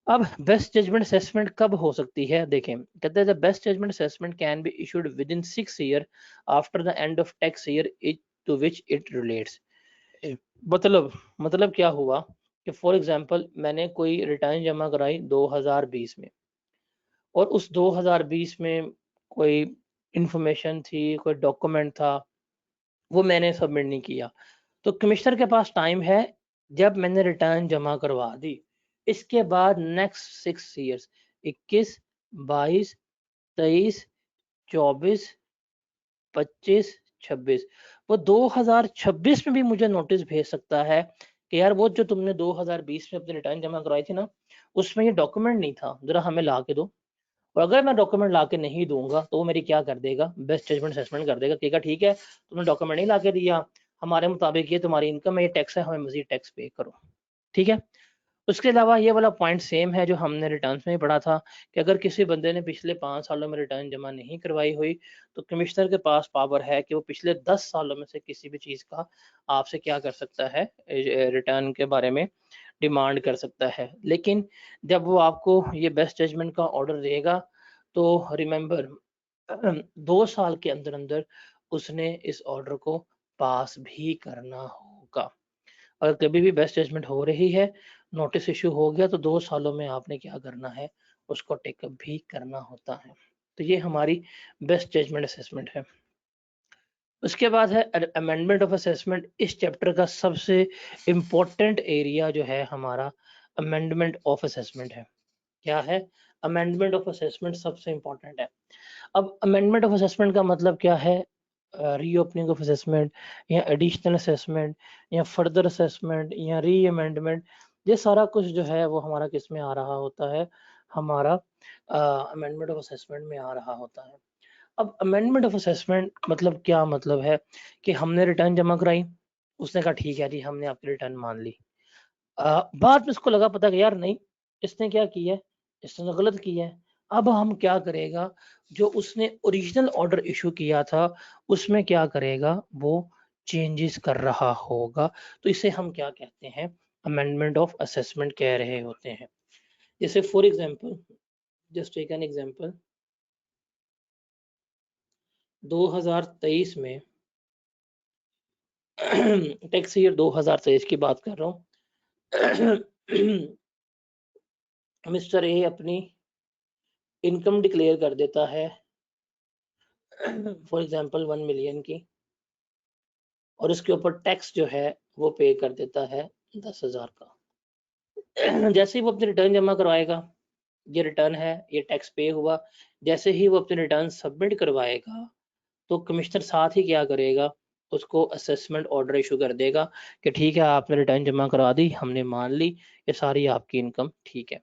Speaker 1: अब बेस्ट जजमेंट असेसमेंट कब हो सकती है? देखें, कहते हैं the best judgement assessment can be issued within 6 year after the end of tax year to which it relates. Uh, मतलब क्या हुआ कि फॉर एग्जांपल मैंने कोई रिटर्न जमा कराई 2020 में और उस 2020 में कोई इंफॉर्मेशन थी, कोई डॉक्यूमेंट था, वो मैंने सबमिट नहीं किया। तो कमिश्नर के पास टाइम है, जब मैंने रिटर्न जमा करवा दी, इसके बाद नेक्स्ट 6 ईयर्स 21, 22, 23, 24, 25, 26, वो 2026 में भी मुझे नोटिस भेज सकता है कि यार वो जो तुमने 2020 में अपनी रिटर्न जमा करवाई थी ना, उसमें ये डॉक्यूमेंट नहीं था, ज़रा हमें ला के दो। और अगर मैं डॉक्यूमेंट ला के नहीं दूँगा, तो वो मेरी क्या कर देगा? बेस्ट जजमेंट असेसमेंट कर देगा, कहेगा ठीक है, तुमने डॉक्यूमेंट नहीं ला के दिया, हमारे मुताबिक ये तुम्हारी इनकम है, ये टैक्स है, हमें मज़ीद टैक्स पे करो। ठीक है? उसके अलावा ये वाला पॉइंट सेम है जो हमने रिटर्न्स में ही पढ़ा था कि अगर किसी बंदे ने पिछले 5 सालों में रिटर्न जमा नहीं करवाई हुई, तो कमिश्नर के पास पावर है कि वो पिछले 10 सालों में से किसी भी चीज़ का आपसे क्या कर सकता है? रिटर्न के बारे में डिमांड कर सकता है। लेकिन जब वो आपको ये बेस्ट जजमेंट का ऑर्डर देगा, तो रिमेंबर 2 साल के अंदर-अंदर उसने इस ऑर्डर को पास भी करना होगा। अगर कभी भी बेस्ट जजमेंट हो रही है, नोटिस इश्यू हो गया, तो 2 सालों में आपने क्या करना है? उसको टेकअप भी करना होता है। तो ये हमारी बेस्ट जजमेंट असेसमेंट है। उसके बाद है अमेंडमेंट ऑफ असेसमेंट। इस चैप्टर का सबसे इम्पोर्टेंट एरिया जो है हमारा अमेंडमेंट ऑफ असेसमेंट है। क्या है? अमेंडमेंट ऑफ असेसमेंट सबसे इम्पोर्टेंट है। अब अमेंडमेंट ऑफ असेसमेंट का मतलब क्या है? रीओपनिंग ऑफ असेसमेंट या एडिशनल असेसमेंट या फर्दर असेसमेंट या री अमेंडमेंट, ये सारा कुछ जो है वो हमारा किस में आ रहा होता है, हमारा अमेंडमेंट ऑफ असेसमेंट में आ रहा होता है। अब अमेंडमेंट ऑफ असेसमेंट मतलब क्या मतलब है कि हमने रिटर्न जमा कराई, उसने कहा ठीक है जी हमने आपकी रिटर्न मान ली। बाद में उसको लगा पता कि यार नहीं, इसने क्या किया है, इसने तो गलत किया है। अब हम क्या करेगा, जो उसने ओरिजिनल ऑर्डर इशू किया था उसमें क्या करेगा, वो चेंजेस कर रहा होगा। तो इसे हम क्या कहते हैं, अमेंडमेंट ऑफ असेसमेंट कह रहे होते हैं। जैसे for example, just take an example, 2023 में टैक्स ईयर 2023 की बात कर रहा हूँ। मिस्टर ए अपनी इनकम डिक्लेयर कर देता है फॉर एग्जांपल 1 मिलियन की, और उसके ऊपर टैक्स जो है वो पे कर देता है 10,000 का। जैसे ही वो अपनी रिटर्न जमा करवाएगा, ये रिटर्न है, ये टैक्स पे हुआ, जैसे ही वो अपनी रिटर्न सबमिट करवाएगा तो कमिश्नर साथ ही क्या करेगा, उसको असेसमेंट ऑर्डर इशू कर देगा कि ठीक है आपने रिटर्न जमा करवा दी, हमने मान ली, ये सारी आपकी इनकम ठीक है।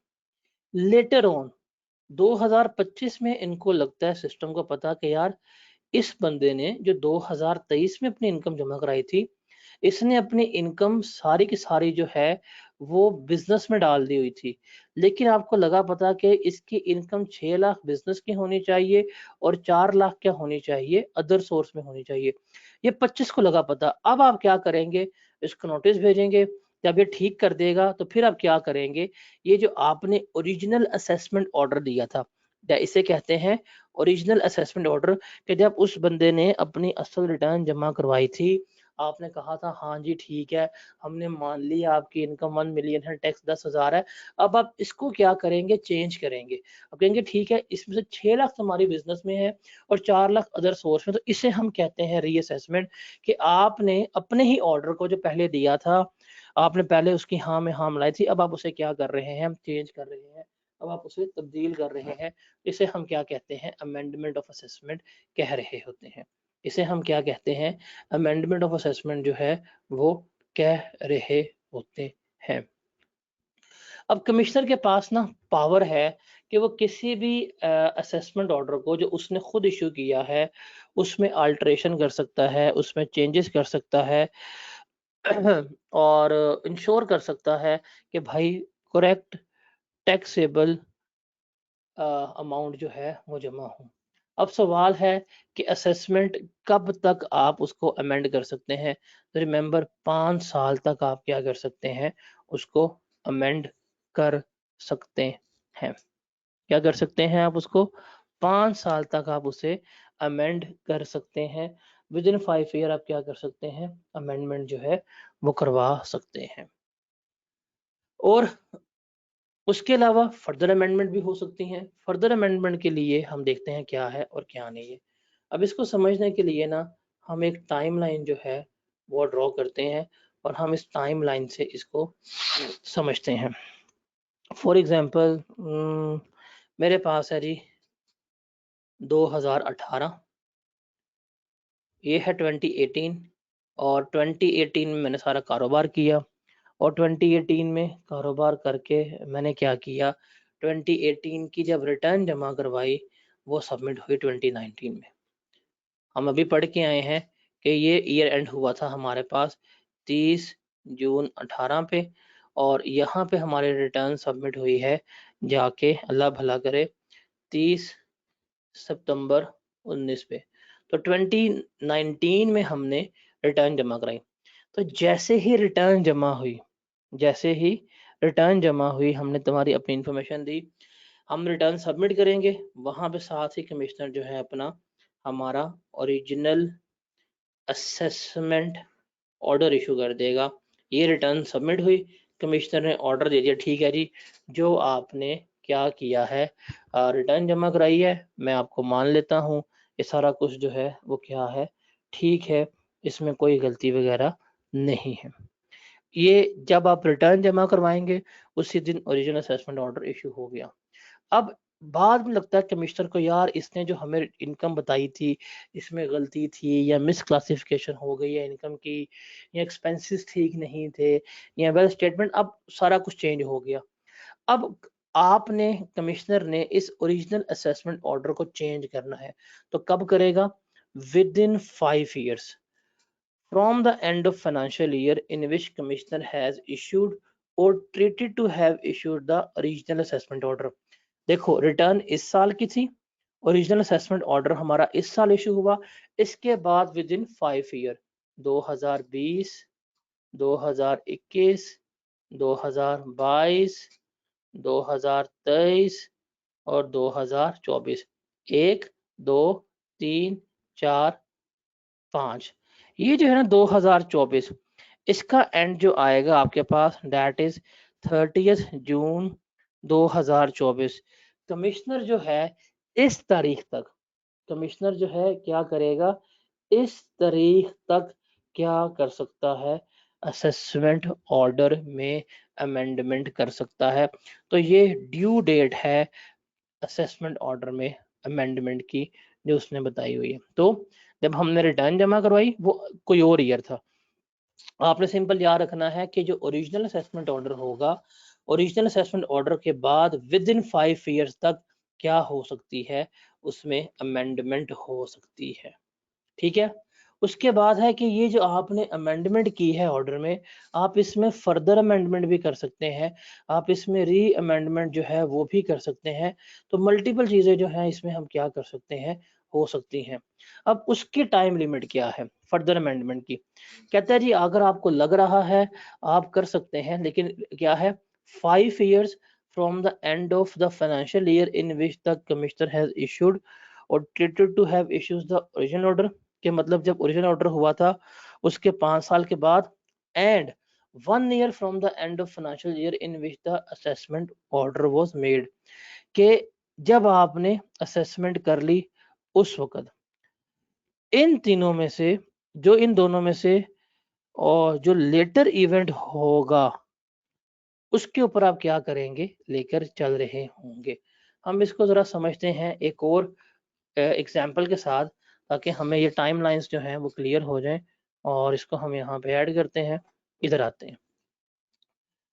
Speaker 1: लेटर ऑन 2025 में इनको लगता है, सिस्टम को पता कि यार इस बंदे ने जो 2023 में अपनी इनकम जमा कराई थी, इसने अपनी इनकम सारी की सारी जो है वो बिजनेस में डाल दी हुई थी। लेकिन आपको लगा पता कि इसकी इनकम 6 लाख बिजनेस की होनी चाहिए और 4 लाख क्या होनी चाहिए, अदर सोर्स में होनी चाहिए। ये 25 को लगा पता। अब आप क्या करेंगे, इसको नोटिस भेजेंगे, जब ये ठीक कर देगा तो फिर आप क्या करेंगे, ये जो आपने ओरिजिनल असेसमेंट ऑर्डर दिया था, इसे कहते हैं ओरिजिनल असेसमेंट ऑर्डर, कि जब उस बंदे ने अपनी असल रिटर्न जमा करवाई थी, आपने कहा था हाँ जी ठीक है, हमने मान लिया आपकी इनकम 1 मिलियन है, टैक्स 10,000 है। अब आप इसको क्या करेंगे, चेंज करेंगे। अब कहेंगे ठीक है, इसमें से 6 लाख तुम्हारी बिजनेस में है और 4 लाख अदर सोर्स में, तो इसे हम कहते हैं रीअसेसमेंट, कि आपने अपने ही ऑर्डर को जो पहले दिया था, आपने पहले उसकी हाँ में हाँ मिलाई थी, अब आप उसे क्या कर रहे हैं, चेंज कर रहे हैं, अब आप उसे तब्दील कर रहे हैं। इसे हम क्या कहते हैं, अमेंडमेंट ऑफ असेसमेंट कह रहे होते हैं। इसे हम क्या कहते हैं, अमेंडमेंट ऑफ असेसमेंट जो है वो कह रहे होते हैं। अब कमिश्नर के पास ना पावर है कि वो किसी भी असेसमेंट ऑर्डर को जो उसने खुद इशू किया है उसमें अल्टरेशन कर सकता है, उसमें चेंजेस कर सकता है और इंश्योर कर सकता है कि भाई करेक्ट टैक्सेबल अमाउंट जो है वो जमा हो। अब सवाल है कि असेसमेंट कब तक आप उसको अमेंड कर सकते हैं, तो रिमेंबर 5 साल तक आप क्या कर सकते हैं, उसको अमेंड कर सकते हैं। क्या कर सकते हैं आप उसको, 5 साल तक आप उसे अमेंड कर सकते हैं। विद इन 5 ईयर आप क्या कर सकते हैं, अमेंडमेंट जो है वो करवा सकते हैं। और उसके अलावा फर्दर अमेंडमेंट भी हो सकती हैं। फर्दर अमेंडमेंट के लिए हम देखते हैं क्या है और क्या नहीं है। अब इसको समझने के लिए ना हम एक टाइमलाइन जो है वो ड्रॉ करते हैं और हम इस टाइमलाइन से इसको समझते हैं। फॉर एग्जांपल मेरे पास है जी 2018, ये है 2018, और 2018 में मैंने सारा कारोबार किया, और 2018 में कारोबार करके मैंने क्या किया, 2018 की जब रिटर्न जमा करवाई वो सबमिट हुई 2019 में। हम अभी पढ़ के आए हैं कि ये ईयर एंड हुआ था हमारे पास 30 जून 18 पे, और यहाँ पे हमारी रिटर्न सबमिट हुई है जाके, अल्लाह भला करे, 30 सितंबर 19 पे। तो 2019 में हमने रिटर्न जमा कराई। तो जैसे ही रिटर्न जमा हुई हमने तुम्हारी अपनी इंफॉर्मेशन दी, हम रिटर्न सबमिट करेंगे, वहां पे साथ ही कमिश्नर जो है अपना हमारा ओरिजिनल असेसमेंट ऑर्डर इशू कर देगा। ये रिटर्न सबमिट हुई, कमिश्नर ने ऑर्डर दे दिया, ठीक है जी जो आपने क्या किया है, रिटर्न जमा कराई है, मैं आपको मान लेता हूँ, ये सारा कुछ जो है वो क्या है, ठीक है, इसमें कोई गलती वगैरह नहीं है। ये जब आप रिटर्न जमा करवाएंगे उसी दिन ओरिजिनल असेसमेंट ऑर्डर इशू हो गया। अब बाद में लगता है कमिश्नर को, यार इसने जो हमें इनकम बताई थी इसमें गलती थी, या मिस क्लासिफिकेशन हो गई है इनकम की, या एक्सपेंसेस ठीक नहीं थे, या वेल स्टेटमेंट, अब सारा कुछ चेंज हो गया। अब आपने, कमिश्नर ने इस ओरिजिनल असेसमेंट ऑर्डर को चेंज करना है, तो कब करेगा? With in 5 years from the end of financial year in which commissioner has issued or treated to have issued the original assessment order। देखो, रिटर्न इस साल की थी, ओरिजिनल असेसमेंट ऑर्डर हमारा इस साल इशू हुआ, इसके बाद विद इन 5 year 2020, 2021, 2022, 2023 और 2024, 1, 2, 3, 4, 5, ये जो है ना 2024, इसका एंड जो आएगा आपके पास दैट इज 30 जून 2024। कमिश्नर जो है इस तारीख तक, कमिश्नर जो है क्या करेगा, इस तारीख तक क्या कर सकता है, असेसमेंट ऑर्डर में अमेंडमेंट कर सकता है। तो ये ड्यू डेट है असेसमेंट ऑर्डर में अमेंडमेंट की, जो उसने बताई हुई है। तो जब हमने रिटर्न जमा करवाई वो कोई और ईयर था, आपने सिंपल याद रखना है कि जो ओरिजिनल असेसमेंट ऑर्डर होगा, ओरिजिनल असेसमेंट ऑर्डर के बाद विद इन 5 years तक क्या हो सकती है, उसमें अमेंडमेंट हो सकती है। ठीक है। उसके बाद है कि ये जो आपने अमेंडमेंट की है ऑर्डर में, आप इसमें फर्दर अमेंडमेंट भी कर सकते हैं, आप इसमें री अमेंडमेंट जो है वो भी कर सकते हैं। तो मल्टीपल चीजें जो हैं इसमें हम क्या कर सकते हैं, हो सकती हैं। अब उसकी टाइम लिमिट क्या है फर्दर अमेंडमेंट की? कहता है जी अगर आपको लग रहा है आप कर सकते हैं, लेकिन क्या है, 5 years from the end of the financial year in which the commissioner has issued or treated to have issued the original order, के मतलब जब ओरिजिनल ऑर्डर हुआ था उसके 5 साल के बाद, and 1 year from the end of financial year in which the assessment order was made, के जब आपने असेसमेंट कर ली उस वक्त, इन तीनों में से, जो इन दोनों में से और जो लेटर इवेंट होगा उसके ऊपर आप क्या करेंगे, लेकर चल रहे होंगे। हम इसको जरा समझते हैं एक और एग्जाम्पल के साथ, ताकि हमें ये टाइम लाइन्स जो हैं वो क्लियर हो जाएं, और इसको हम यहाँ पे ऐड करते हैं, इधर आते हैं।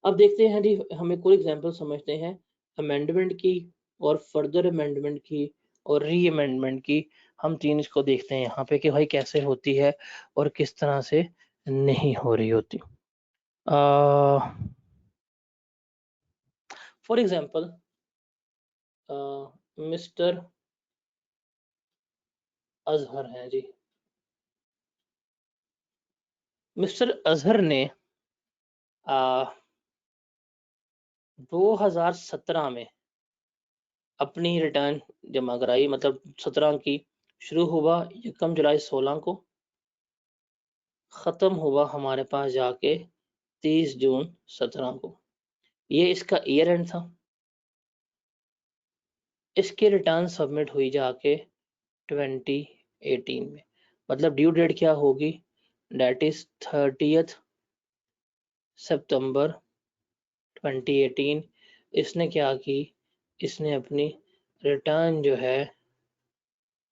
Speaker 1: अब देखते हैं जी, हमें कोई एग्जाम्पल समझते हैं अमेंडमेंट की, और फर्दर अमेंडमेंट की, और री अमेंडमेंट की। हम तीन इसको देखते हैं यहाँ पे कि भाई कैसे होती है और किस तरह से नहीं हो रही होती। फॉर एग्जाम्पल मिस्टर अजहर हैं जी, मिस्टर अजहर ने 2017 में अपनी रिटर्न जमा कराई, मतलब 17 की शुरू हुआ 1 जुलाई 16 को, खत्म हुआ हमारे पास जाके 30 जून 17 को। ये इसका ईयर एंड था। इसकी रिटर्न सबमिट हुई जाके 2018 में, मतलब ड्यू डेट क्या होगी, डेट इज 30 सितंबर 2018। इसने क्या की, इसने अपनी रिटर्न जो है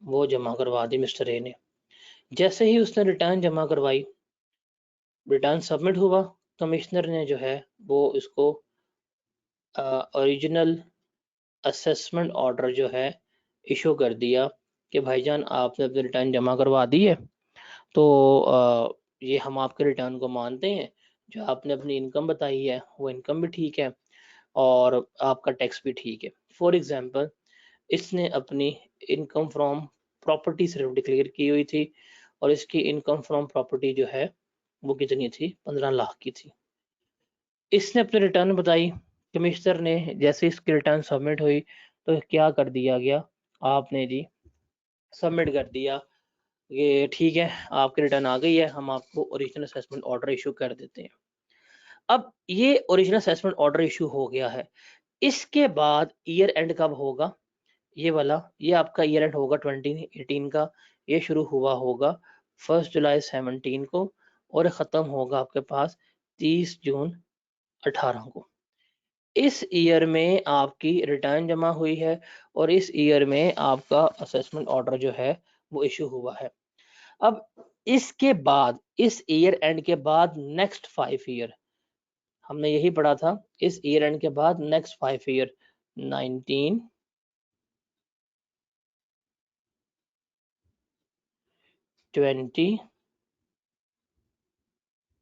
Speaker 1: वो जमा करवा दी मिस्टर ए ने। जैसे ही उसने रिटर्न जमा करवाई, रिटर्न सबमिट हुआ, कमिश्नर ने जो है वो इसको ओरिजिनल असेसमेंट ऑर्डर जो है इशू कर दिया कि भाईजान आपने अपनी रिटर्न जमा करवा दी है, तो ये हम आपके रिटर्न को मानते हैं, जो आपने अपनी इनकम बताई है वो इनकम भी ठीक है और आपका टैक्स भी ठीक है। फॉर एग्जांपल, इसने अपनी इनकम फ्रॉम प्रॉपर्टी सिर्फ डिक्लेयर की हुई थी, और इसकी इनकम फ्रॉम प्रॉपर्टी जो है वो कितनी थी, 15 लाख की थी। इसने अपनी रिटर्न बताई, कमिश्नर ने जैसे इसकी रिटर्न सबमिट हुई तो क्या कर दिया गया, आपने जी सबमिट कर दिया, ये ठीक है आपकी रिटर्न आ गई है, हम आपको ओरिजिनल असेसमेंट ऑर्डर इशू कर देते हैं। अब ये ओरिजिनल असेसमेंट ऑर्डर इशू हो गया है, इसके बाद ईयर एंड कब होगा, ये वाला, ये आपका ईयर एंड होगा 2018 का। ये शुरू हुआ होगा 1 जुलाई 17 को, और ख़त्म होगा आपके पास 30 जून 18 को। इस ईयर में आपकी रिटर्न जमा हुई है और इस ईयर में आपका असेसमेंट ऑर्डर जो है वो इशू हुआ है। अब इसके बाद इस ईयर एंड के बाद नेक्स्ट 5 ईयर हमने यही पढ़ा था, इस ईयर एंड के बाद नेक्स्ट 5 ईयर 19, 20,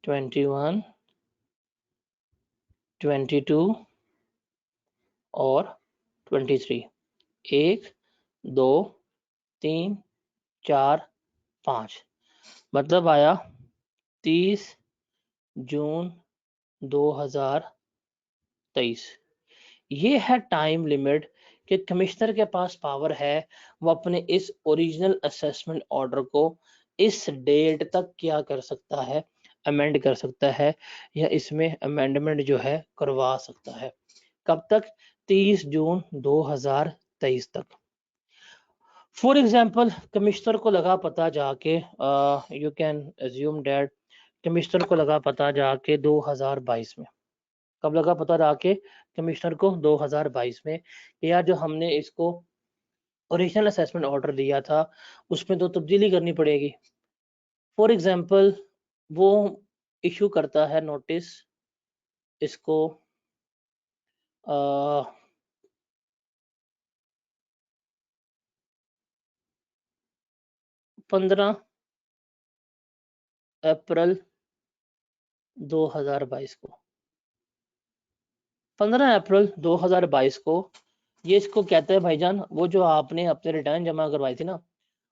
Speaker 1: 21, 22 और 23। 1, 2, 3, 4, 5 मतलब आया 30 जून 2023। ये है टाइम लिमिट कि कमिश्नर के पास पावर है वो अपने इस ओरिजिनल असेसमेंट ऑर्डर को इस डेट तक क्या कर सकता है, अमेंड कर सकता है या इसमें अमेंडमेंट जो है करवा सकता है। कब तक? 30 जून 2023 तक। फॉर एग्जाम्पल कमिश्नर को लगा पता जाके, you can assume that commissioner को लगा पता जाके 2022 में, कब लगा पता जाके कमिश्नर को 2022 में, कि यार जो हमने इसको ओरिजिनल असेसमेंट ऑर्डर दिया था उसमें तो तब्दीली करनी पड़ेगी। फॉर एग्जांपल वो इशू करता है नोटिस इसको 15 अप्रैल 2022 को, 15 अप्रैल 2022 को ये इसको कहते हैं भाईजान, वो जो आपने अपने रिटर्न जमा करवाई थी ना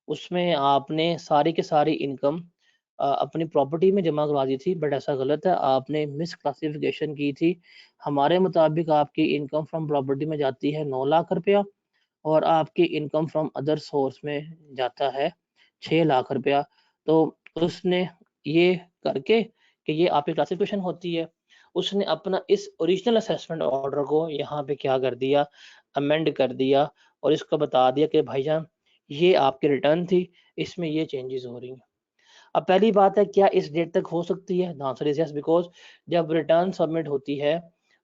Speaker 1: उसमें आपने सारी की सारी इनकम अपनी प्रॉपर्टी में जमा करवा दी थी, बट ऐसा गलत है, आपने मिस क्लासिफिकेशन की थी। हमारे मुताबिक आपकी इनकम फ्रॉम प्रॉपर्टी में जाती है 9 लाख रुपया और आपकी इनकम फ्रॉम अदर सोर्स में जाता है 6 लाख रुपया। तो उसने ये करके कि ये आपकी क्लासिफिकेशन होती है, उसने अपना इस ओरिजिनल असेसमेंट ऑर्डर को यहाँ पे क्या कर दिया, अमेंड कर दिया और इसको बता दिया कि भाईजान ये आपकी रिटर्न थी, इसमें ये चेंजेस हो रही हैं। अब पहली बात है, क्या इस डेट तक हो सकती है? The answer is yes, because जब रिटर्न सबमिट होती है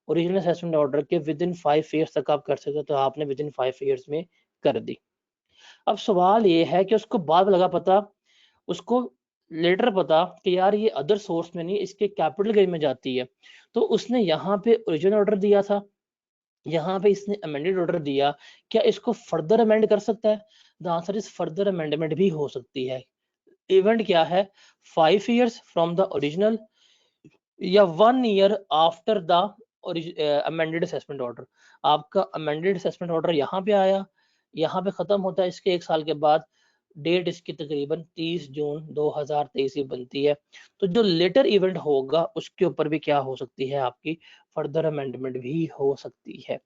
Speaker 1: ओरिजिनल असेसमेंट ऑर्डर के विद इन 5 ईयर्स तक आप कर सकते हो, तो आपने विद इन 5 ईयर्स में कर दी। अब सवाल ये है कि उसको बाद में लगा पता, उसको लेटर पता कि यार ये अदर सोर्स में नहीं इसके कैपिटल गेन में जाती है, तो उसने यहाँ पे ओरिजिनल ऑर्डर दिया था, यहाँ पे इसने अमेंडेड ऑर्डर दिया, क्या इसको फर्दर अमेंड कर सकता है? The answer is further amendment भी हो सकती है। इवेंट क्या है? 5 ईयर्स फ्रॉम द ओरिजिनल या 1 year after the amended assessment order. आपका अमेंडेड असेसमेंट ऑर्डर यहाँ पे आया, यहाँ पे खत्म होता है, इसके 1 साल के बाद डेट इसकी तकरीबन 30 जून 2023 की बनती है। तो जो लेटर इवेंट होगा उसके ऊपर भी क्या हो सकती है, आपकी फर्दर अमेंडमेंट भी हो सकती है।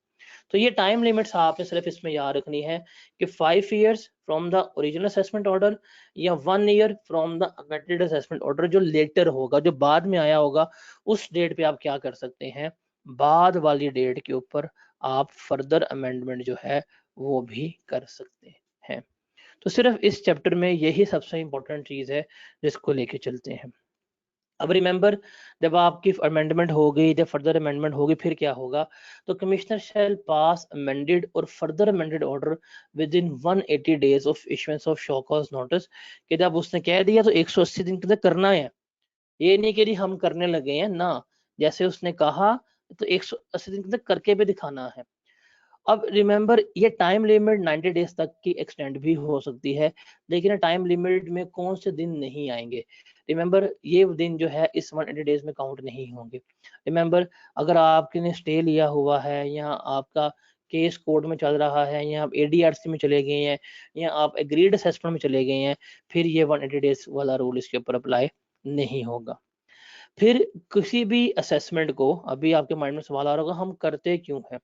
Speaker 1: तो ये टाइम लिमिट्स आपने सिर्फ इसमें याद रखनी है कि 5 years from the original assessment order या 1 year from the amended assessment order, जो लेटर होगा, जो बाद में आया होगा, उस डेट पे आप क्या कर सकते हैं, बाद वाली डेट के ऊपर आप फर्दर अमेंडमेंट जो है वो भी कर सकते हैं। तो सिर्फ इस चैप्टर में यही सबसे इंपॉर्टेंट चीज है जिसको लेके चलते हैं। अब रिमेंबर, जब आपकी अमेंडमेंट हो गई, जब फर्दर अमेंडमेंट होगी, फिर क्या होगा, तो कमिश्नर शैल पास अमेंडेड और further amended order with in 180 days of issuance of show cause notice, कि जब उसने कह दिया तो 180 दिन के अंदर करना है, ये नहीं कि हम करने लगे हैं ना, जैसे उसने कहा तो 180 दिन के अंदर करके भी दिखाना है। अब रिमेंबर, ये टाइम लिमिट 90 डेज तक की एक्सटेंड भी हो सकती है, लेकिन टाइम लिमिट में कौन से दिन नहीं आएंगे, रिमेंबर ये दिन जो है इस 180 डेज में काउंट नहीं होंगे। रिमेंबर, अगर आपने स्टे लिया हुआ है या आपका केस कोर्ट में चल रहा है या आप एडीआरसी में चले गए हैं या आप एग्रीड असेसमेंट में चले गए हैं, फिर ये 180 डेज वाला रूल इसके ऊपर अप्लाई नहीं होगा। फिर किसी भी असेसमेंट को, अभी आपके माइंड में सवाल आ रहा होगा हम करते क्यों हैं,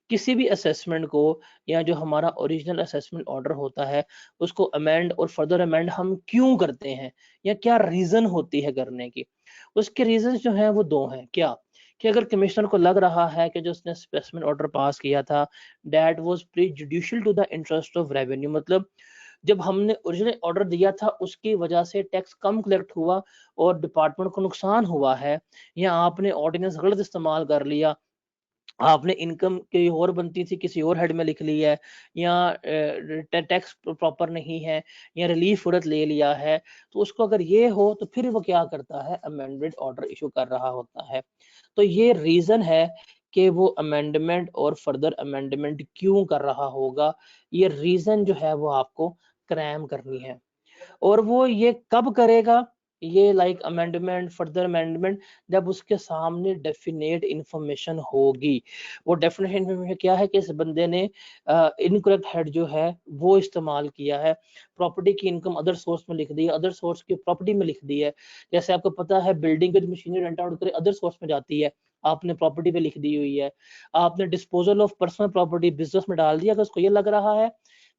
Speaker 1: किसी भी असेसमेंट को या जो हमारा ओरिजिनल असेसमेंट ऑर्डर होता है उसको अमेंड और फर्दर अमेंड हम क्यों करते हैं या क्या रीजन होती है करने की। उसके रीजन जो हैं वो दो हैं। क्या कि अगर कमिश्नर को लग रहा है कि जो उसने असेसमेंट ऑर्डर पास किया था that was prejudicial to the interest of revenue, मतलब जब हमने ओरिजिनल ऑर्डर दिया था उसकी वजह से टैक्स कम कलेक्ट हुआ और डिपार्टमेंट को नुकसान हुआ है, या आपने ऑर्डिनेंस गलत इस्तेमाल कर लिया आपने इनकम कहीं और बनती थी, किसी और हेड में लिख ली है, या टैक्स प्रॉपर नहीं है, या रिलीफ उरत ले लिया है, तो उसको अगर ये हो तो फिर वो क्या करता है, अमेंडमेंट ऑर्डर इशू कर रहा होता है। तो ये रीजन है कि वो अमेंडमेंट और फर्दर अमेंडमेंट क्यों कर रहा होगा, ये रीजन जो है वो आपको क्रैम करनी है। और वो ये कब करेगा, ये लाइक अमेंडमेंट, फर्दर अमेंडमेंट, जब उसके सामने डेफिनेट इंफॉर्मेशन होगी। वो डेफिनेट इंफॉर्मेशन क्या है कि इस बंदे ने इनकरेक्ट हेड जो है वो इस्तेमाल किया है, प्रॉपर्टी की इनकम अदर सोर्स में लिख दी है, अदर सोर्स की प्रॉपर्टी में लिख दी है। जैसे आपको पता है बिल्डिंग की मशीनरी रेंट आउट करे अदर सोर्स में जाती है, आपने प्रॉपर्टी पे लिख दी हुई है। आपने disposal of personal property business में डाल दिया, अगर उसको ये लग रहा है,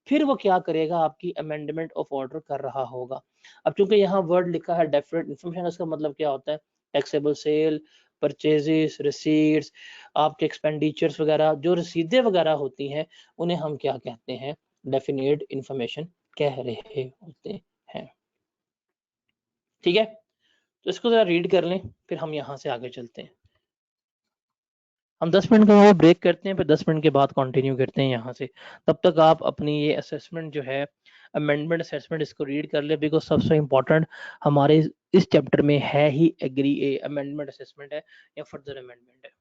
Speaker 1: फिर वो क्या करेगा, आपकी अमेंडमेंट ऑफ ऑर्डर कर रहा होगा। अब चूंकि यहाँ वर्ड लिखा है डेफिनेट इंफॉर्मेशन, इसका मतलब क्या होता है, टैक्सेबल सेल, परचेजेस, रिसीट्स, आपके एक्सपेंडिचर्स वगैरह, जो रसीदें वगैरह होती हैं, उन्हें हम क्या कहते हैं, डेफिनेट इंफॉर्मेशन कह रहे होते हैं। ठीक है, तो इसको जरा रीड कर लें, फिर हम यहाँ से आगे चलते हैं। हम 10 मिनट का वो ब्रेक करते हैं, फिर 10 मिनट के बाद कंटिन्यू करते हैं यहाँ से। तब तक आप अपनी ये असेसमेंट जो है, अमेंडमेंट असेसमेंट, इसको रीड कर ले, बिकॉज सबसे इम्पोर्टेंट हमारे इस चैप्टर में है ही एग्री अमेंडमेंट असेसमेंट है या फर्दर अमेंडमेंट है।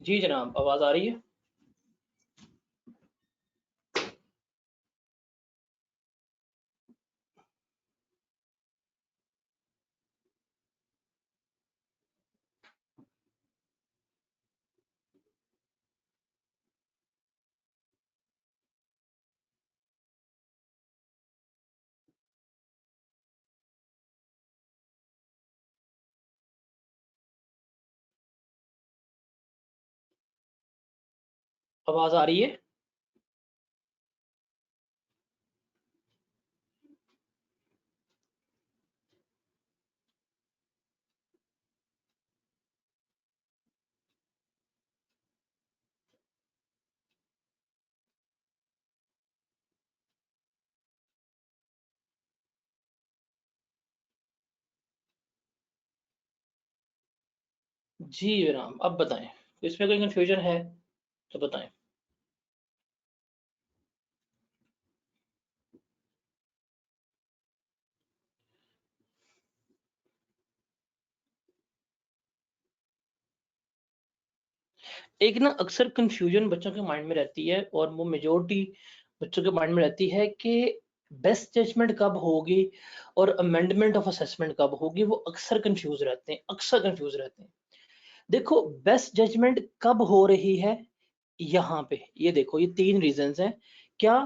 Speaker 1: जी जनाब, आवाज आ रही है? आवाज आ रही है? जी जनाब, अब बताएं, इसमें कोई कंफ्यूजन है तो बताएं। एक ना अक्सर कंफ्यूजन बच्चों के माइंड में रहती है और वो मेजॉरिटी बच्चों के माइंड में रहती है कि बेस्ट जजमेंट कब होगी और अमेंडमेंट ऑफ असेसमेंट कब होगी। वो अक्सर कंफ्यूज रहते हैं, अक्सर कंफ्यूज रहते हैं। देखो, बेस्ट जजमेंट कब हो रही है, यहाँ पे ये देखो, ये 3 रीजंस हैं। क्या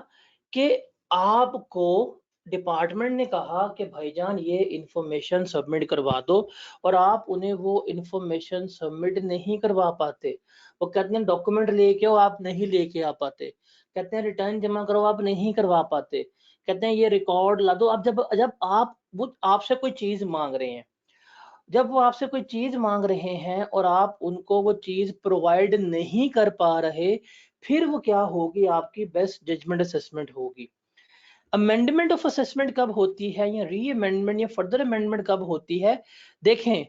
Speaker 1: कि आपको डिपार्टमेंट ने कहा कि भाईजान ये इंफॉर्मेशन सबमिट करवा दो और आप उन्हें वो इंफॉर्मेशन सबमिट नहीं करवा पाते। वो कहते हैं डॉक्यूमेंट लेके आओ, आप नहीं लेके आ पाते। कहते हैं रिटर्न जमा करो, आप नहीं करवा पाते। कहते हैं ये रिकॉर्ड ला दो। अब जब जब आप वो आपसे कोई चीज मांग रहे हैं, जब वो आपसे कोई चीज मांग रहे हैं और आप उनको वो चीज प्रोवाइड नहीं कर पा रहे, फिर वो क्या होगी, आपकी बेस्ट जजमेंट असेसमेंट होगी। अमेंडमेंट ऑफ असेसमेंट कब होती है या री अमेंडमेंट या फर्दर अमेंडमेंट कब होती है? देखें,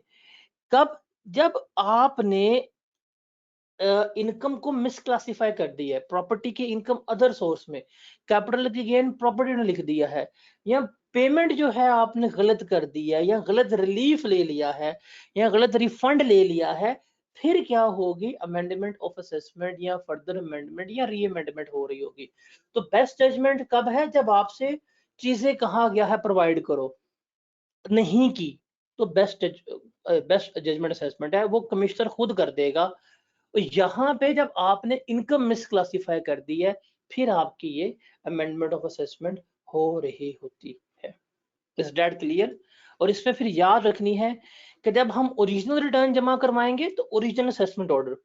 Speaker 1: कब, जब आपने इनकम को मिसक्लासिफाई कर दिया है, प्रॉपर्टी की इनकम अदर सोर्स में, कैपिटल की गेन प्रॉपर्टी ने लिख दिया है, या पेमेंट जो है आपने गलत कर दिया है, या गलत रिलीफ ले लिया है, या गलत रिफंड ले लिया है, फिर क्या होगी, अमेंडमेंट ऑफ असेसमेंट या फर्दर अमेंडमेंट या री अमेंडमेंट हो रही होगी। तो बेस्ट जजमेंट कब है? जब आपसे चीजें कहा गया है प्रोवाइड करो, नहीं की, तो बेस्ट जजमेंट असेसमेंट है, वो कमिश्नर खुद कर देगा। तो यहाँ पे जब आपने इनकम मिसक्लासिफाई कर दी है, फिर आपकी ये अमेंडमेंट ऑफ असेसमेंट हो रही होती है। Is that clear? और इसमें फिर याद रखनी है कि जब हम ओरिजिनल रिटर्न जमा करवाएंगे तो ओरिजिनल असेसमेंट ऑर्डर,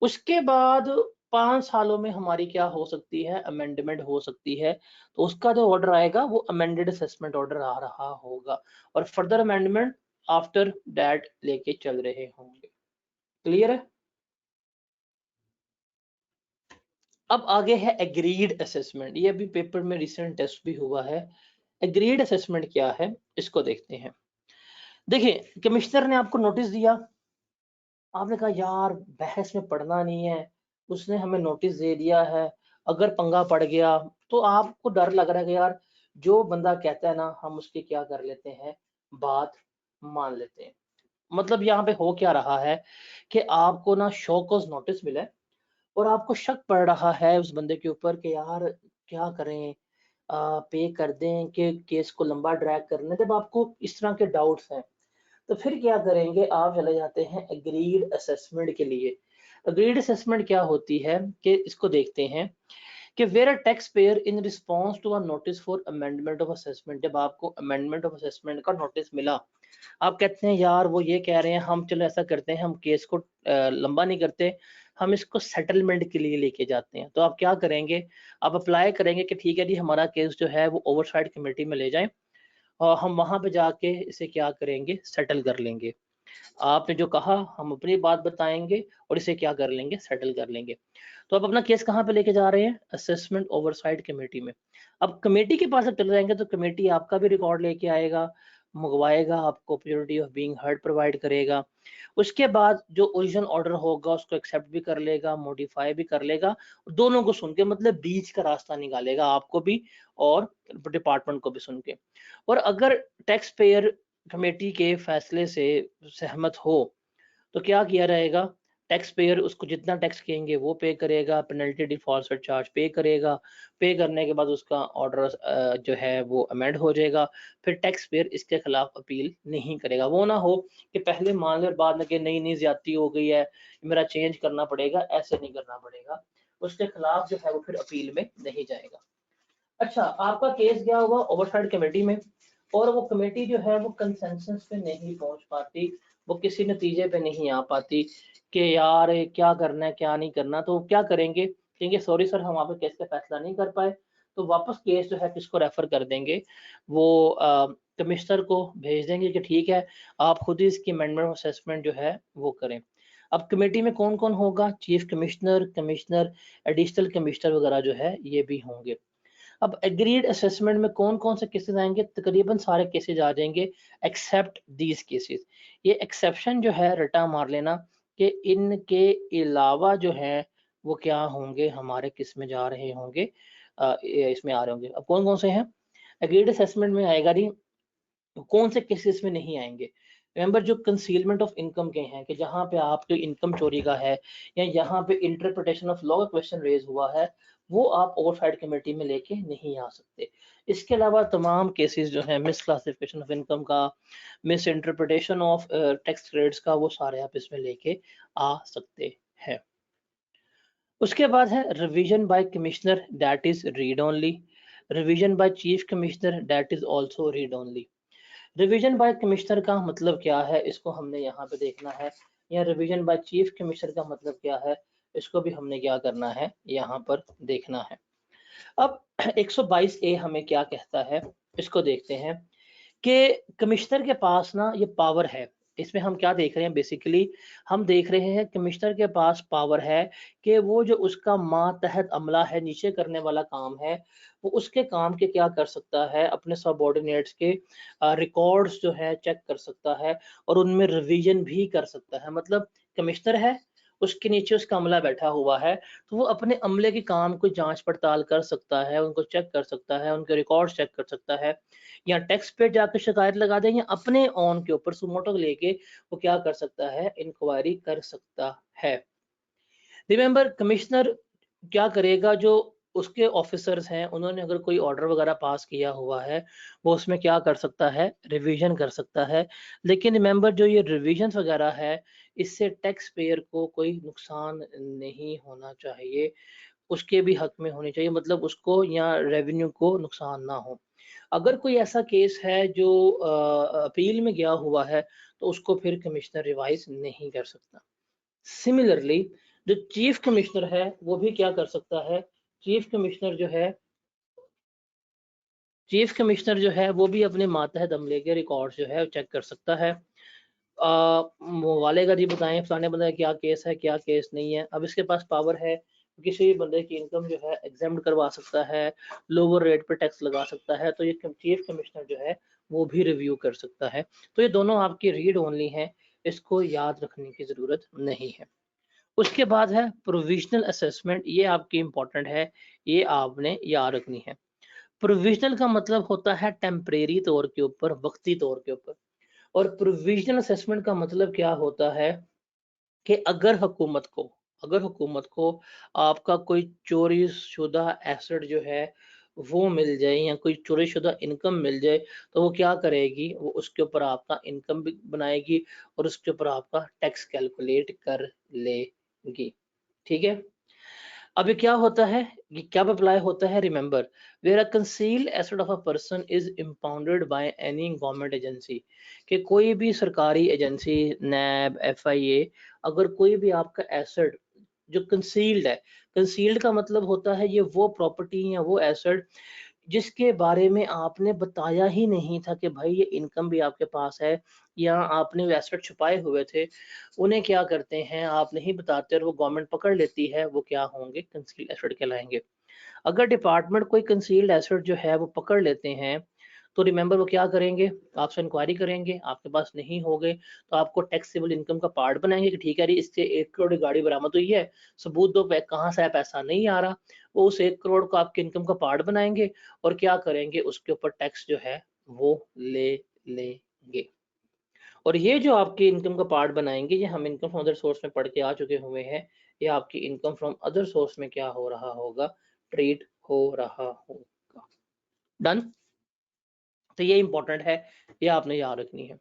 Speaker 1: उसके बाद 5 सालों में हमारी क्या हो सकती है, अमेंडमेंट हो सकती है। तो उसका जो ऑर्डर आएगा वो अमेंडेड असेसमेंट ऑर्डर आ रहा होगा और फर्दर अमेंडमेंट आफ्टर दैट लेके चल रहे होंगे। क्लियर है? अब आगे है एग्रीड असेसमेंट। ये अभी पेपर में रिसेंट टेस्ट भी हुआ है। एग्रीड असेसमेंट क्या है, इसको देखते हैं। देखिए, कमिश्नर ने आपको नोटिस दिया, आपने कहा यार बहस में पढ़ना नहीं है, उसने हमें नोटिस दे दिया है, अगर पंगा पड़ गया तो आपको डर लग रहा है कि यार जो बंदा कहता है ना, हम उसकी क्या कर लेते हैं, बात मान लेते हैं। मतलब यहाँ पे हो क्या रहा है कि आपको ना शो कॉज नोटिस मिला है और आपको शक पड़ रहा है उस बंदे के ऊपर कि यार क्या करें, पे कर दें कि केस को लंबा ड्रैग करना। जब आपको इस तरह के डाउट्स हैं तो फिर क्या करेंगे, आप चले जाते हैं एग्रीड असेसमेंट के लिए। एग्रीड असेसमेंट क्या होती है कि इसको देखते हैं कि where a taxpayer in response to a notice for amendment of assessment. जब आपको अमेंडमेंट ऑफ असेसमेंट का नोटिस मिला, आप कहते हैं यार वो ये कह रहे हैं, हम चलो ऐसा करते हैं, हम केस को लंबा नहीं करते, हम इसको सेटलमेंट के लिए लेके जाते हैं। तो आप क्या करेंगे, आप अप्लाई करेंगे कि ठीक है जी, हमारा केस जो है वो ओवरसाइड कमेटी में ले जाएं और हम वहां पे जाके इसे क्या करेंगे, सेटल कर लेंगे। आपने जो कहा हम अपनी बात बताएंगे और इसे क्या कर लेंगे, सेटल कर लेंगे। तो आप अपना केस कहाँ पे लेके जा रहे हैं, असेसमेंट ओवरसाइट कमेटी में। अब कमेटी के पास जब चले जाएंगे तो कमेटी आपका भी रिकॉर्ड लेके आएगा, मंगवाएगा, आपको opportunity of being heard provide करेगा। उसके बाद जो ओरिजिनल ऑर्डर होगा उसको एक्सेप्ट भी कर लेगा, मॉडिफाई भी कर लेगा, दोनों को सुन के, मतलब बीच का रास्ता निकालेगा, आपको भी और डिपार्टमेंट को भी सुन के। और अगर टैक्स पेयर कमेटी के फैसले से सहमत हो तो क्या किया रहेगा, टैक्स पेयर उसको जितना टैक्स कहेंगे वो पे करेगा, पेनल्टी डिफॉल्ट सरचार्ज पे करेगा, पे करने के बाद उसका ऑर्डर जो है वो अमेंड हो जाएगा, फिर टैक्स पेयर इसके खिलाफ अपील नहीं करेगा। वो ना हो कि पहले मान ले और बाद में कि नहीं नहीं ज्यादती हो गई है, मेरा चेंज करना पड़ेगा, ऐसे नहीं करना पड़ेगा, उसके खिलाफ जो है वो फिर अपील में नहीं जाएगा। अच्छा, आपका केस गया होगा ओवरसाइड कमेटी में, और वो कमेटी जो है वो कंसेंसस पे नहीं पहुंच पाती, वो किसी नतीजे पे नहीं आ पाती कि यार क्या करना है क्या नहीं करना। तो क्या करेंगे, कहेंगे सॉरी सर हम आपके केस का फैसला नहीं कर पाए, तो वापस केस जो है किसको रेफर कर देंगे, वो कमिश्नर को भेज देंगे कि ठीक है आप खुद ही इसकी अमेंडमेंट असेसमेंट जो है वो करें। अब कमेटी में कौन कौन होगा, chief commissioner, commissioner, additional commissioner वगैरह जो है ये भी होंगे। अब एग्रीड असेसमेंट में कौन कौन से केसेस आएंगे, तकरीबन सारे केसेस आ जाएंगे एक्सेप्ट दीज केसेस। ये एक्सेप्शन जो है रटा मार लेना कि इनके अलावा जो है वो क्या होंगे, हमारे किस में जा रहे होंगे, इसमें आ रहे होंगे। अब कौन कौन से हैं, एग्रीड असेसमेंट में आएगा नहीं, कौन से केसेस में नहीं आएंगे। रिमेंबर जो कंसीलमेंट ऑफ इनकम के हैं कि जहां पे आपके इनकम चोरी का है या यहाँ पे इंटरप्रिटेशन ऑफ लॉ का क्वेश्चन रेज हुआ है, वो आप ओवरसाइड कमेटी में लेके नहीं आ सकते। इसके अलावा तमाम केसेस जो हैं मिस क्लासिफिकेशन ऑफ इनकम का, miss interpretation of tax credits का, वो सारे आप इसमें लेके आ सकते हैं। उसके बाद है revision by commissioner, that is read only. Revision by chief commissioner, that is also read only. Revision by commissioner का मतलब क्या है, इसको हमने यहाँ पे देखना है, या रिवीजन बाय चीफ कमिश्नर का मतलब क्या है, इसको भी हमने क्या करना है, यहाँ पर देखना है। अब 122 ए हमें क्या कहता है, इसको देखते हैं कि कमिश्नर के पास ना ये पावर है। इसमें हम क्या देख रहे हैं, बेसिकली हम देख रहे हैं कमिश्नर के पास पावर है कि वो जो उसका मातहत अमला है, नीचे करने वाला काम है, वो उसके काम के क्या कर सकता है, अपने सबऑर्डिनेट्स के रिकॉर्ड्स जो है चेक कर सकता है और उनमें रिवीजन भी कर सकता है। मतलब कमिश्नर है, उसके नीचे उसका अमला बैठा हुआ है, तो वो अपने अमले के काम को जांच पड़ताल कर सकता है, उनको चेक कर सकता है, उनके रिकॉर्ड चेक कर सकता है, या टैक्स पे जाकर शिकायत लगा दें, या अपने ऑन के ऊपर सुमोटो लेके वो क्या कर सकता है, इंक्वायरी कर सकता है। रिमेंबर कमिश्नर क्या करेगा, जो उसके ऑफिसर्स हैं उन्होंने अगर कोई ऑर्डर वगैरह पास किया हुआ है, वो उसमें क्या कर सकता है, रिवीजन कर सकता है। लेकिन रिमेंबर जो ये रिवीजन वगैरह है, इससे टैक्स पेयर को कोई नुकसान नहीं होना चाहिए, उसके भी हक में होनी चाहिए, मतलब उसको या रेवेन्यू को नुकसान ना हो। अगर कोई ऐसा केस है जो अपील में गया हुआ है, तो उसको फिर कमिश्नर रिवाइज नहीं कर सकता। सिमिलरली जो चीफ कमिश्नर है वो भी क्या कर सकता है, चीफ कमिश्नर जो है चीफ कमिश्नर जो है वो भी अपने मातहत अमले के रिकॉर्ड जो है चेक कर सकता है। वाले का जी बताएं फलाने बंदे का क्या केस है क्या केस नहीं है। अब इसके पास पावर है, किसी भी बंदे की इनकम जो है एग्जाम्प्ट करवा सकता है, लोअर रेट पे टैक्स लगा सकता है, तो ये चीफ कमिश्नर जो है वो भी रिव्यू कर सकता है। तो ये दोनों आपकी रीड ओनली हैं, इसको याद रखने की जरूरत नहीं है। उसके बाद है प्रोविजनल असेसमेंट, ये आपकी इंपॉर्टेंट है, ये आपने याद रखनी है। प्रोविजनल का मतलब होता है टेम्परेरी तौर के ऊपर, वक्ती तौर के ऊपर। और प्रोविजनल असेसमेंट का मतलब क्या होता है कि अगर हुकूमत को आपका कोई चोरी शुदा एसेट जो है वो मिल जाए, या कोई चोरी शुदा इनकम मिल जाए, तो वो क्या करेगी, वो उसके ऊपर आपका इनकम भी बनाएगी और उसके ऊपर आपका टैक्स कैलकुलेट कर लेगी। ठीक है। अब ये क्या होता है, ये क्या अप्लाई होता है, remember where a concealed asset of a person is impounded by any government agency, कि कोई भी सरकारी एजेंसी, नैब, एफआईए, अगर कोई भी आपका एसेट जो कंसील्ड है, कंसील्ड का मतलब होता है ये वो प्रॉपर्टी या वो एसेट जिसके बारे में आपने बताया ही नहीं था कि भाई ये इनकम भी आपके पास है, या आपने वो एसेट छुपाए हुए थे, उन्हें क्या करते हैं आप नहीं बताते और वो गवर्नमेंट पकड़ लेती है, वो क्या होंगे, कंसील्ड एसेट कहलाएंगे। अगर डिपार्टमेंट कोई कंसील्ड एसेट जो है वो पकड़ लेते हैं, तो रिमेंबर वो क्या करेंगे, आपसे इंक्वायरी करेंगे, आपके पास नहीं हो गए तो आपको टैक्सेबल इनकम का पार्ट बनाएंगे कि ठीक है जी इससे 1 करोड़ की गाड़ी बरामद हुई है, सबूत दो कहाँ से है, पैसा नहीं आ रहा। वो उस 1 करोड़ को आपके इनकम का पार्ट बनाएंगे और क्या करेंगे, उसके ऊपर टैक्स जो है वो ले लेंगे। और ये जो आपके इनकम का पार्ट बनाएंगे, ये हम इनकम फ्रॉम अदर सोर्स में पढ़ के आ चुके हुए हैं। ये आपकी इनकम फ्रॉम अदर सोर्स में क्या हो रहा होगा, ट्रीट हो रहा होगा। डन। तो ये इंपॉर्टेंट है, ये आपने याद रखनी है।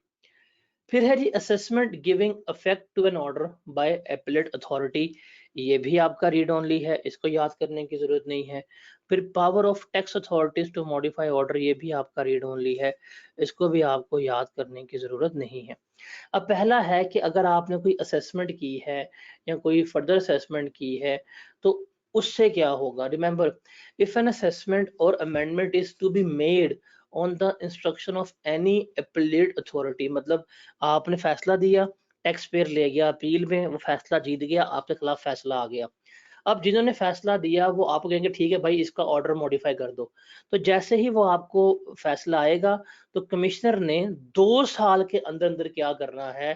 Speaker 1: फिर है जी assessment giving effect to an order by appellate authority. ये भी आपका रीड ओनली है, इसको याद करने की जरूरत नहीं है। फिर power of tax authorities to modify order, ये भी आपका रीड ओनली है, इसको भी आपको याद करने की जरूरत नहीं है। अब पहला है कि अगर आपने कोई असेसमेंट की है या कोई फर्दर असेसमेंट की है तो उससे क्या होगा। रिमेंबर, इफ एन असेसमेंट और amendment is to be made on the instruction of any appellate authority, मतलब आपने फैसला दिया, टैक्स पेयर ले गया अपील में, वो फैसला जीत गया, आपके खिलाफ फैसला आ गया। अब जिन्होंने फैसला दिया वो आपको कहेंगे ठीक है भाई इसका ऑर्डर मॉडिफाई कर दो। तो जैसे ही वो आपको फैसला आएगा तो कमिश्नर ने 2 साल के अंदर अंदर क्या करना है,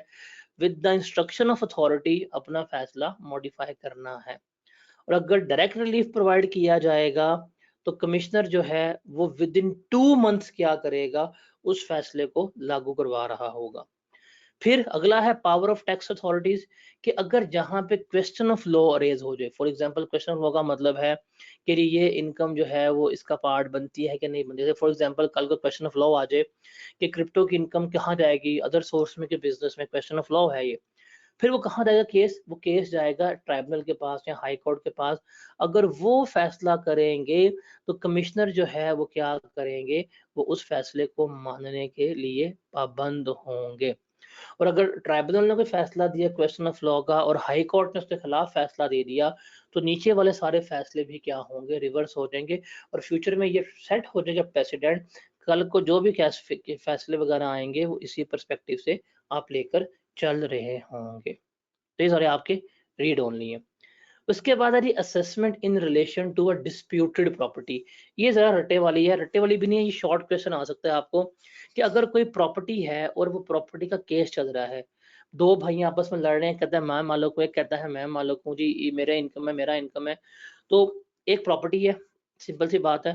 Speaker 1: with the instruction of authority अपना फैसला मॉडिफाई करना है। और अगर डायरेक्ट रिलीफ प्रोवाइड किया जाएगा तो कमिश्नर जो है वो विद इन 2 मंथ्स क्या करेगा, उस फैसले को लागू करवा रहा होगा। फिर अगला है पावर ऑफ टैक्स अथॉरिटीज, कि अगर जहां पे क्वेश्चन ऑफ लॉ रेज हो जाए, for example question of law का मतलब है कि ये इनकम जो है वो इसका पार्ट बनती है कि नहीं बनती। जैसे फॉर एग्जांपल कल को क्वेश्चन ऑफ लॉ आ जाए कि क्रिप्टो की इनकम कहाँ जाएगी, अदर सोर्स में कि बिजनेस में, क्वेश्चन ऑफ लॉ है ये। फिर वो कहाँ जाएगा केस, वो केस जाएगा ट्राइब्यूनल के पास या हाई कोर्ट के पास। अगर वो फैसला करेंगे तो कमिश्नर जो है वो क्या करेंगे, वो उस फैसले को मानने के लिए पाबंद होंगे। और अगर ट्राइब्यूनल ने कोई फैसला दिया क्वेश्चन ऑफ लॉ का और हाई कोर्ट ने उसके खिलाफ फैसला दे दिया तो नीचे वाले सारे फैसले भी क्या होंगे, रिवर्स हो जाएंगे। और फ्यूचर में ये सेट हो जाएगा प्रेसिडेंट, कल को जो भी फैसले वगैरह आएंगे वो इसी पर्सपेक्टिव से आप लेकर चल रहे होंगे। तो ये सारे आपके रीड ओनली है। उसके बाद है जी assessment in relation to a disputed property. ये जरा रट्टे वाली है, रट्टे वाली भी नहीं है, ये शॉर्ट क्वेश्चन आ सकता है आपको कि अगर कोई प्रॉपर्टी है और वो प्रॉपर्टी का केस चल रहा है, दो भाई आपस में लड़ रहे हैं, कहता है मैं मालिक हूँ, एक कहता है मैं मालिक हूँ जी, ये मेरा इनकम है, मेरा इनकम है। तो एक प्रॉपर्टी है, सिंपल सी बात है,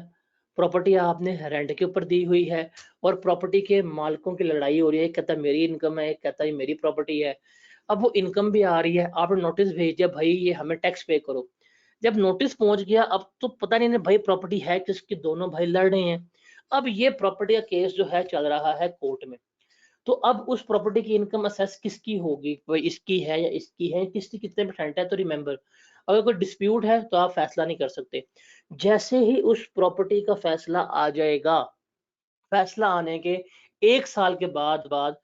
Speaker 1: प्रॉपर्टी आपने रेंट के ऊपर दी हुई है और प्रॉपर्टी के मालिकों की लड़ाई हो रही है, एक कहता है मेरी इनकम है, एक कहता है ये मेरी प्रॉपर्टी है। अब वो इनकम भी आ रही है, आपने नोटिस भेज दिया भाई ये हमें टैक्स पे करो। जब नोटिस पहुंच गया अब तो पता नहीं ना भाई प्रॉपर्टी है किसकी, दोनों भाई लड़ रहे हैं। अब ये प्रॉपर्टी का केस जो है चल रहा है कोर्ट में। तो अब उस प्रॉपर्टी की इनकम असेस किसकी होगी, भाई इसकी है या इसकी है, किसकी कितने परसेंट है। तो रिमेंबर, अगर कोई डिस्प्यूट है तो आप फैसला नहीं कर सकते। जैसे ही उस प्रॉपर्टी का फैसला आ जाएगा, फैसला आने के 1 साल के बाद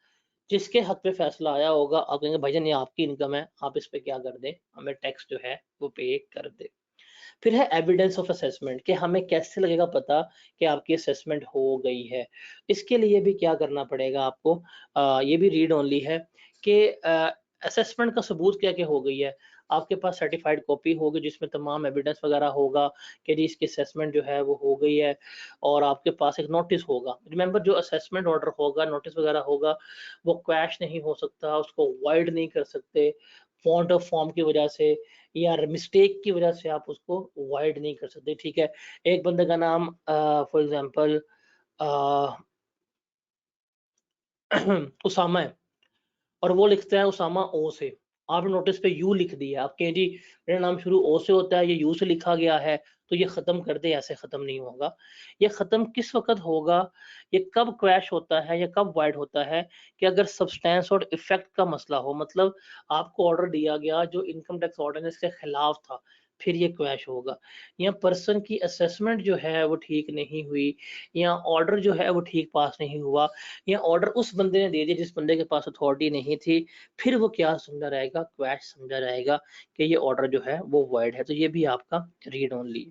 Speaker 1: जिसके हक में फैसला आया होगा आप कहेंगे भाईजान ये आपकी इनकम है, आप इस पे क्या कर दें, हमें टैक्स जो है वो पे कर दे। फिर है एविडेंस ऑफ असेसमेंट, कि हमें कैसे लगेगा पता कि आपकी असेसमेंट हो गई है। इसके लिए भी क्या करना पड़ेगा आपको, ये भी रीड ओनली है कि असेसमेंट का सबूत क्या क्या हो गई है। आपके पास सर्टिफाइड कॉपी होगी जिसमें तमाम एविडेंस वगैरह होगा कि जी इसकी असेसमेंट जो है वो हो गई है। और आपके पास एक नोटिस होगा, रिमेंबर जो असेसमेंट ऑर्डर होगा, नोटिस वगैरह होगा, वो क्वैश नहीं हो सकता, उसको वाइड नहीं कर सकते फॉन्ट ऑफ फॉर्म की वजह से या मिस्टेक की वजह से आप उसको वाइड नहीं कर सकते। ठीक है, एक बंदे का नाम फॉर एग्जांपल उसामा है और वो लिखता है उसामा ओ से, आपने नोटिस पे यू लिख दिया, आप कहें जी मेरा नाम शुरू ओ से होता है, ये यू से लिखा गया है तो ये खत्म कर दे, ऐसे खत्म नहीं होगा। ये खत्म किस वक्त होगा, ये कब क्रैश होता है या कब वाइड होता है, कि अगर सब्सटेंस और इफेक्ट का मसला हो, मतलब आपको ऑर्डर दिया गया जो इनकम टैक्स ऑर्डिनेंस के खिलाफ था, फिर ये क्रैश होगा। या पर्सन की असेसमेंट जो है वो ठीक नहीं हुई, या ऑर्डर जो है वो ठीक पास नहीं हुआ, या ऑर्डर उस बंदे ने दे दिया जिस बंदे के पास अथॉरिटी नहीं थी, फिर वो क्या समझा रहेगा, क्वैश समझा रहेगा कि ये ऑर्डर जो है वो वॉइड है। तो ये भी आपका रीड ओनली।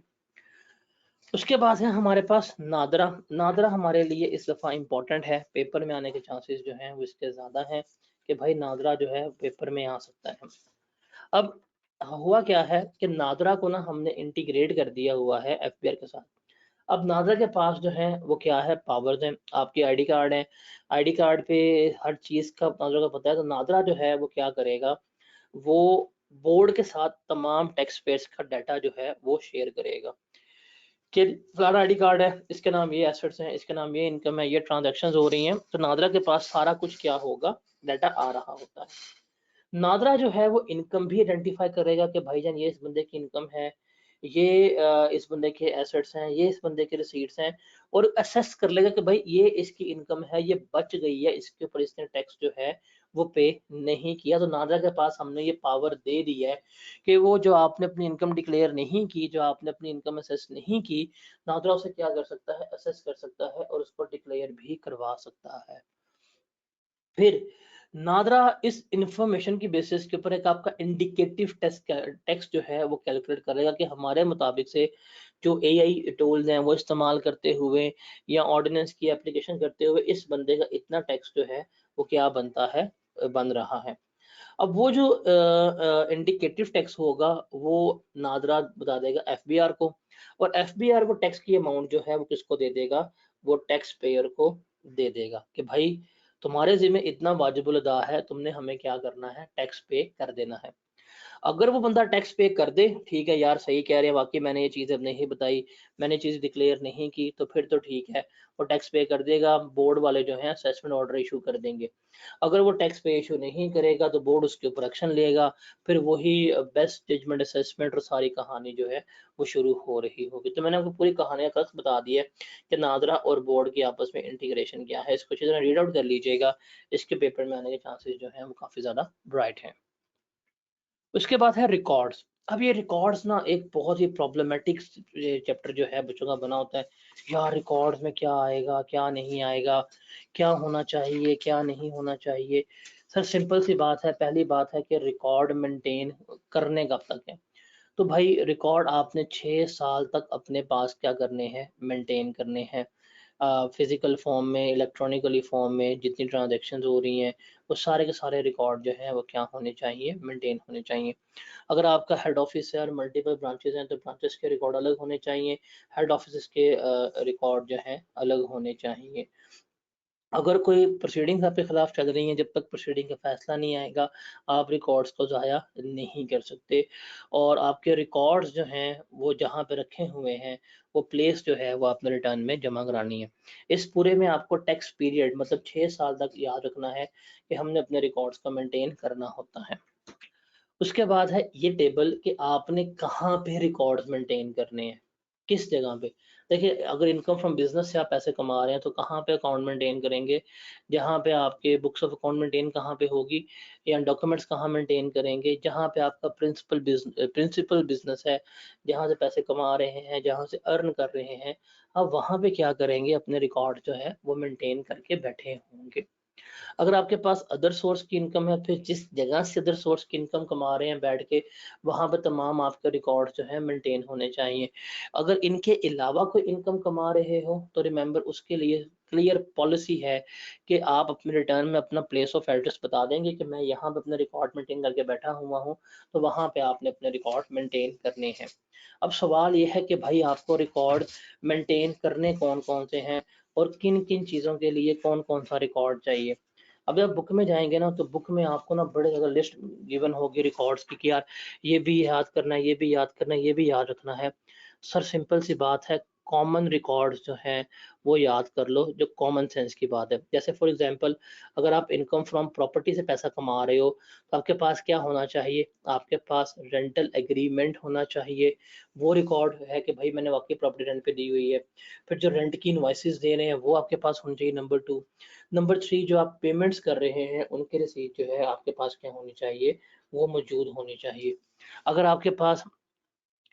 Speaker 1: उसके बाद है हमारे पास नादरा। नादरा हमारे लिए इस दफ़ा इम्पोर्टेंट है, पेपर में आने के चांसेस जो हैं वो इसके ज़्यादा हैं कि भाई नादरा जो है पेपर में आ सकता है। अब हुआ क्या है कि नादरा को ना हमने इंटीग्रेट कर दिया हुआ है एफबीआर के साथ। अब नादरा के पास जो है वो क्या है, पावर्स हैं, आपकी आईडी कार्ड है, आईडी कार्ड पे हर चीज़ का नादरा का पता है। तो नादरा जो है वो क्या करेगा, वो बोर्ड के साथ तमाम टैक्स पेयर्स का डाटा जो है वो शेयर करेगा। कि फलाना आईडी कार्ड है, इसके नाम ये एसेट्स हैं, इसके नाम ये इनकम है, ये ट्रांजैक्शंस हो रही हैं, तो नादरा के पास सारा कुछ क्या होगा, डाटा आ रहा होता है। नादरा जो है वो इनकम भी आइडेंटिफाई करेगा कि भाईजान ये इस बंदे की इनकम है, ये इस बंदे के एसेट्स हैं, ये इस बंदे के रिसीट्स हैं, और असेस कर लेगा कि भाई ये इसकी इनकम है, ये बच गई है, इसके ऊपर इसने टैक्स जो है वो पे नहीं किया। तो नादरा के पास हमने ये पावर दे दी है कि वो जो आपने अपनी इनकम डिक्लेयर नहीं की, जो आपने अपनी इनकम असेस नहीं की, नादरा उसे क्या कर सकता है, असेस कर सकता है और उसको डिक्लेयर भी करवा सकता है। फिर नादरा इस इंफॉर्मेशन की बेसिस के ऊपर एक आपका इंडिकेटिव टैक्स जो है वो कैलकुलेट करेगा कि हमारे मुताबिक से जो एआई टूल्स हैं वो इस्तेमाल करते हुए या ऑर्डिनेंस की एप्लीकेशन करते हुए इस बंदे का इतना टैक्स जो है वो क्या बनता है, बन रहा है। अब वो जो इंडिकेटिव टैक्स होगा वो नादरा बता देगा एफबीआर को, और एफबीआर वो टैक्स की अमाउंट जो है वो किसको दे देगा, वो टैक्स पेयर को दे देगा कि भाई तुम्हारे ज़िम्मे इतना वाजिबुल अदा है, तुमने हमें क्या करना है, टैक्स पे कर देना है। अगर वो बंदा टैक्स पे कर दे, ठीक है यार सही कह रहे हैं, वाक़ई मैंने ये चीज़ अब नहीं बताई, मैंने चीज़ डिक्लेयर नहीं की, तो फिर तो ठीक है, वो टैक्स पे कर देगा, बोर्ड वाले जो हैं असेसमेंट ऑर्डर इश्यू कर देंगे। अगर वो टैक्स पे इश्यू नहीं करेगा तो बोर्ड उसके ऊपर एक्शन लेगा, फिर वही बेस्ट जजमेंट असेसमेंट और सारी कहानी जो है वो शुरू हो रही होगी। तो मैंने आपको पूरी कहानी का बता दी है कि नादरा और बोर्ड की आपस में इंटीग्रेशन क्या है, इसको अच्छी तरह रीड आउट कर लीजिएगा, इसके पेपर में आने के चांसेस जो हैं वो काफ़ी ज़्यादा ब्राइट हैं। उसके बाद है रिकॉर्ड्स। अब ये रिकॉर्ड्स ना एक बहुत ही प्रॉब्लमैटिक चैप्टर जो है बच्चों का बना होता है। यार रिकॉर्ड्स में क्या आएगा, क्या नहीं आएगा, क्या होना चाहिए, क्या नहीं होना चाहिए। सर सिंपल सी बात है, पहली बात है कि रिकॉर्ड मेंटेन करने कब तक है। तो भाई रिकॉर्ड आपने 6 साल तक अपने पास क्या करने हैं, मेंटेन करने हैं। फिज़िकल फ़ॉर्म में, इलेक्ट्रॉनिकली फ़ॉर्म में जितनी ट्रांज़ैक्शंस हो रही हैं, वो सारे के सारे रिकॉर्ड जो हैं वो क्या होने चाहिए, मेंटेन होने चाहिए। अगर आपका हेड ऑफ़िस है और मल्टीपल ब्रांचेज़ हैं, तो ब्रांचेज़ के रिकॉर्ड अलग होने चाहिए, हेड ऑफ़िसेज़ के रिकॉर्ड जो हैं अलग होने चाहिए। अगर कोई प्रोसीडिंग्स आपके खिलाफ चल रही हैं, जब तक प्रोसीडिंग का फैसला नहीं आएगा, आप रिकॉर्ड्स को ज़ाया नहीं कर सकते, और आपके रिकॉर्ड्स जो हैं, वो जहाँ पे रखे हुए हैं, वो प्लेस जो है, वो आपने रिटर्न में जमा करानी है। इस पूरे में आपको टैक्स पीरियड मतलब 6 साल तक याद रखना है कि हमने अपने रिकॉर्ड्स को मेंटेन करना होता है। उसके बाद है ये टेबल कि आपने कहाँ पे रिकॉर्ड्स मेंटेन करने हैं, किस जगह पे। देखिए अगर इनकम फ्रॉम बिज़नेस से आप पैसे कमा रहे हैं तो कहाँ पे अकाउंट मेंटेन करेंगे, जहाँ पे आपके बुक्स ऑफ अकाउंट मेंटेन कहाँ पे होगी, या डॉक्यूमेंट्स कहाँ मेंटेन करेंगे, जहाँ पे आपका प्रिंसिपल बिज़नेस है, जहाँ से पैसे कमा रहे हैं, जहाँ से अर्न कर रहे हैं, आप वहाँ पे क्या करेंगे, अपने रिकॉर्ड जो है वो मेंटेन करके बैठे होंगे। अगर आपके पास अदर सोर्स की इनकम है, फिर जिस जगह से अदर सोर्स की इनकम कमा रहे हैं बैठ के, वहाँ पे तमाम आपके रिकॉर्ड जो है मेंटेन होने चाहिए। अगर इनके अलावा कोई इनकम कमा रहे हो तो रिमेंबर उसके लिए क्लियर पॉलिसी है कि आप अपने रिटर्न में अपना प्लेस ऑफ एड्रेस बता देंगे कि मैं यहाँ पे अपना रिकॉर्ड मेंटेन करके बैठा हुआ हूँ, तो वहाँ पे आपने अपने रिकॉर्ड मेंटेन करने हैं। अब सवाल ये है कि भाई आपको रिकॉर्ड मेंटेन करने कौन-कौन से हैं और किन-किन चीज़ों के लिए कौन-कौन सा रिकॉर्ड चाहिए। अब आप बुक में जाएँगे ना, तो बुक में आपको ना बड़े ज़्यादा लिस्ट गिवन होगी रिकॉर्ड्स की कि यार ये भी याद करना है, ये भी याद करना है, ये भी याद रखना है। सर सिंपल सी बात है, कॉमन रिकॉर्ड्स जो हैं वो याद कर लो, जो कॉमन सेंस की बात है। जैसे फॉर एग्ज़ाम्पल अगर आप इनकम फ्रॉम प्रॉपर्टी से पैसा कमा रहे हो, तो आपके पास क्या होना चाहिए? आपके पास रेंटल एग्रीमेंट होना चाहिए। वो रिकॉर्ड है कि भाई मैंने वाक़ई प्रॉपर्टी रेंट पे दी हुई है। फिर जो रेंट की इनवॉइसेज़ दे रहे हैं वो आपके पास होनी चाहिए, नंबर 2। नंबर 3 जो आप पेमेंट्स कर रहे हैं उनकी रसीद जो है आपके पास क्या होनी चाहिए, वो मौजूद होनी चाहिए। अगर आपके पास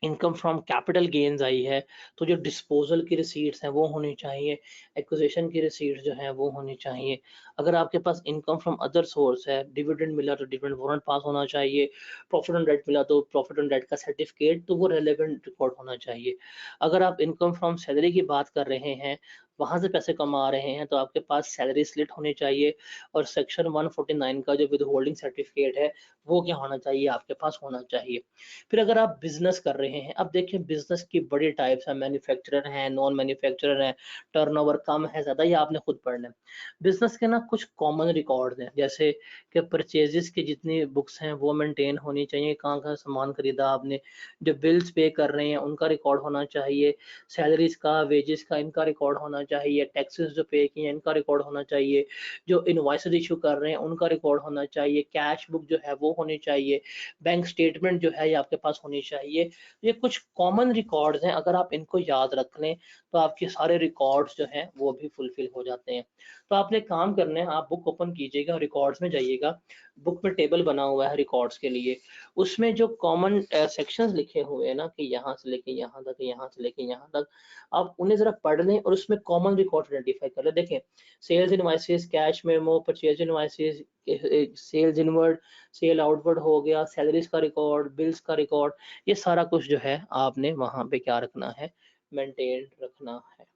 Speaker 1: इनकम फ्रॉम कैपिटल गेन्स आई है, तो जो डिस्पोज़ल की रिसीट्स हैं वो होनी चाहिए, एक्विज़िशन की रिसीट्स जो हैं वो होनी चाहिए। अगर आपके पास इनकम फ्रॉम अदर सोर्स है, डिविडेंड मिला तो डिविडेंड वारंट पास होना चाहिए, प्रॉफ़िट ऑन डेट मिला तो प्रॉफ़िट ऑन डेट का सर्टिफ़िकेट, तो वो रेलेवेंट रिकॉर्ड होना चाहिए। अगर आप इनकम फ्रॉम सैलरी की बात कर रहे हैं, वहाँ से पैसे कमा रहे हैं तो आपके पास सैलरी स्लिप होनी चाहिए और सेक्शन 149 का जो विद होल्डिंग सर्टिफिकेट है वो क्या होना चाहिए, आपके पास होना चाहिए। फिर अगर आप बिजनेस कर रहे हैं, अब देखिए बिजनेस की बड़ी टाइप्स हैं, मैन्युफैक्चरर हैं, नॉन मैन्युफैक्चरर हैं, टर्नओवर कम है ज़्यादा, ये आपने खुद पढ़ना है। बिजनेस के ना कुछ कॉमन रिकॉर्ड्स हैं, जैसे कि परचेजेस की जितनी बुक्स हैं वो मेंटेन होनी चाहिए, कहाँ-कहाँ सामान खरीदा आपने, जो बिल्स पे कर रहे हैं उनका रिकॉर्ड होना चाहिए, सैलरीज का, वेजेस का, इनका रिकॉर्ड होना चाहिए, टैक्सेस जो पे किए हैं इनका रिकॉर्ड होना चाहिए, जो इनवॉइसेस इशू कर रहे हैं उनका रिकॉर्ड होना चाहिए, कैश बुक जो है वो होनी चाहिए, बैंक स्टेटमेंट जो है ये आपके पास होनी चाहिए। ये कुछ कॉमन रिकॉर्ड्स हैं, अगर आप इनको याद रख लें तो आपके सारे रिकॉर्ड्स जो हैं वो भी फुलफिल हो जाते हैं। तो आपने काम करना है, आप बुक ओपन कीजिएगा, रिकॉर्ड्स में जाइएगा, बुक में टेबल बना हुआ है रिकॉर्ड्स के लिए, उसमें जो कॉमन सेक्शंस लिखे हुए हैं ना कि यहाँ से लेके यहाँ तक, यहाँ से लेके यहाँ तक, आप उन्हें ज़रा पढ़ लें और उसमें कॉमन रिकॉर्ड आइडेंटिफाई कर लें। देखें, sales invoices, cash memo, purchase invoices, sales inward, sale outward हो गया, सैलरीज का रिकॉर्ड, बिल्स का रिकॉर्ड, ये सारा कुछ जो है आपने वहाँ पे क्या रखना है, मेंटेन रखना है।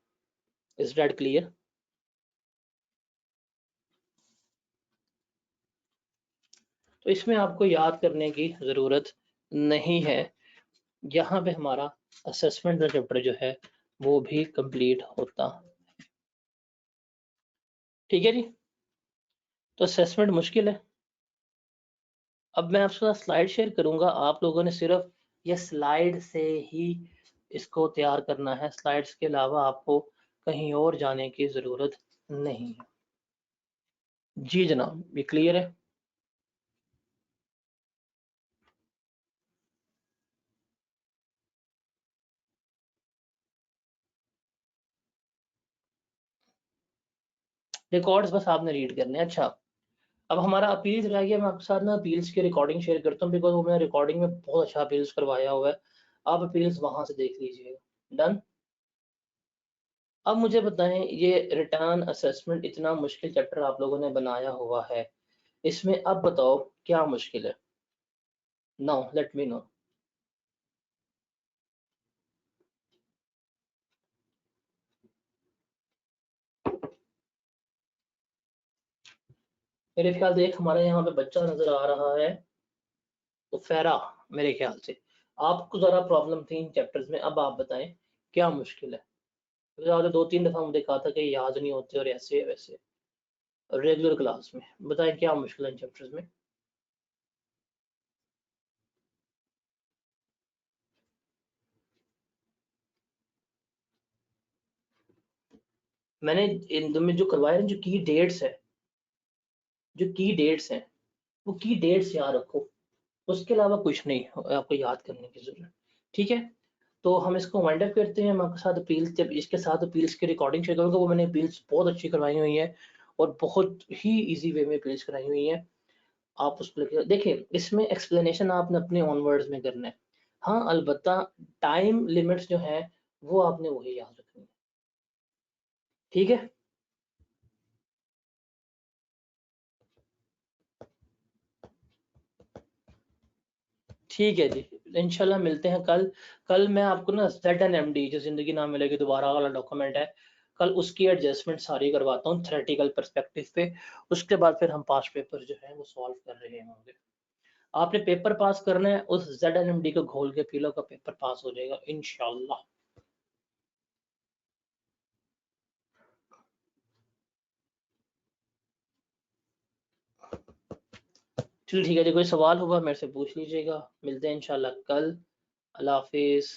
Speaker 1: Is that clear? तो इसमें आपको याद करने की ज़रूरत नहीं है। यहाँ पे हमारा असेसमेंट का चैप्टर जो है वो भी कंप्लीट होता। ठीक है जी, तो असेसमेंट मुश्किल है। अब मैं आपके साथ स्लाइड शेयर करूंगा, आप लोगों ने सिर्फ ये स्लाइड से ही इसको तैयार करना है, स्लाइड्स के अलावा आपको कहीं और जाने की ज़रूरत नहीं है। जी जनाब, ये क्लियर है? रिकॉर्ड्स बस आपने रीड करने हैं। अच्छा, अब हमारा अपील्स रह गया, मैं आपके साथ ना अपील्स की रिकॉर्डिंग शेयर करता हूँ, बिकॉज वो मैंने रिकॉर्डिंग में बहुत अच्छा अपील्स करवाया हुआ है, आप अपील्स वहां से देख लीजिएगा। डन। अब मुझे बताएं, ये रिटर्न असेसमेंट इतना मुश्किल चैप्टर आप लोगों ने बनाया हुआ है, इसमें अब बताओ क्या मुश्किल है? No, let me know. मेरे ख्याल से एक हमारे यहाँ पे बच्चा नजर आ रहा है, तो फेरा, मेरे ख्याल से आपको जरा प्रॉब्लम थी इन चैप्टर्स में, अब आप बताएं क्या मुश्किल है? तो 2-3 दफा मुझे कहा था कि याद नहीं होते और ऐसे वैसे रेगुलर क्लास में, बताएं क्या मुश्किल है इन चैप्टर्स में? मैंने में जो करवाए हैं, जो की डेट्स है, जो की डेट्स हैं, वो की डेट्स याद रखो, उसके अलावा कुछ नहीं आपको याद करने की जरूरत। ठीक है, तो हम इसको वाइंड अप करते हैं। हम आपके साथ अपील्स, जब इसके साथ अपील्स की रिकॉर्डिंग शेयर करूँगा, वो मैंने अपील्स बहुत अच्छी करवाई हुई है और बहुत ही इजी वे में अपील्स कराई हुई है, आप उसको लेके देखिए, इसमें एक्सप्लेनेशन आपने अपने ऑन वर्ड्स में करना है। हाँ अलबत्ता टाइम लिमिट्स जो है वो आपने वही याद रखनी है। ठीक है, ठीक है जी, इंशाल्लाह मिलते हैं कल। कल मैं आपको ना ZNMD, जो जिंदगी ना मिलेगी दोबारा वाला डॉक्यूमेंट है, कल उसकी एडजस्टमेंट सारी करवाता हूँ थ्योरेटिकल पर्सपेक्टिव पे, उसके बाद फिर हम पास पेपर जो है वो सॉल्व कर रहे होंगे। आपने पेपर पास करना है, उस ZNMD को घोल के पी लो, का पेपर पास हो जाएगा इंशाल्लाह। चलिए ठीक है जी, कोई सवाल होगा मेरे से पूछ लीजिएगा, मिलते हैं इंशाल्लाह कल। अल्लाह हाफिज।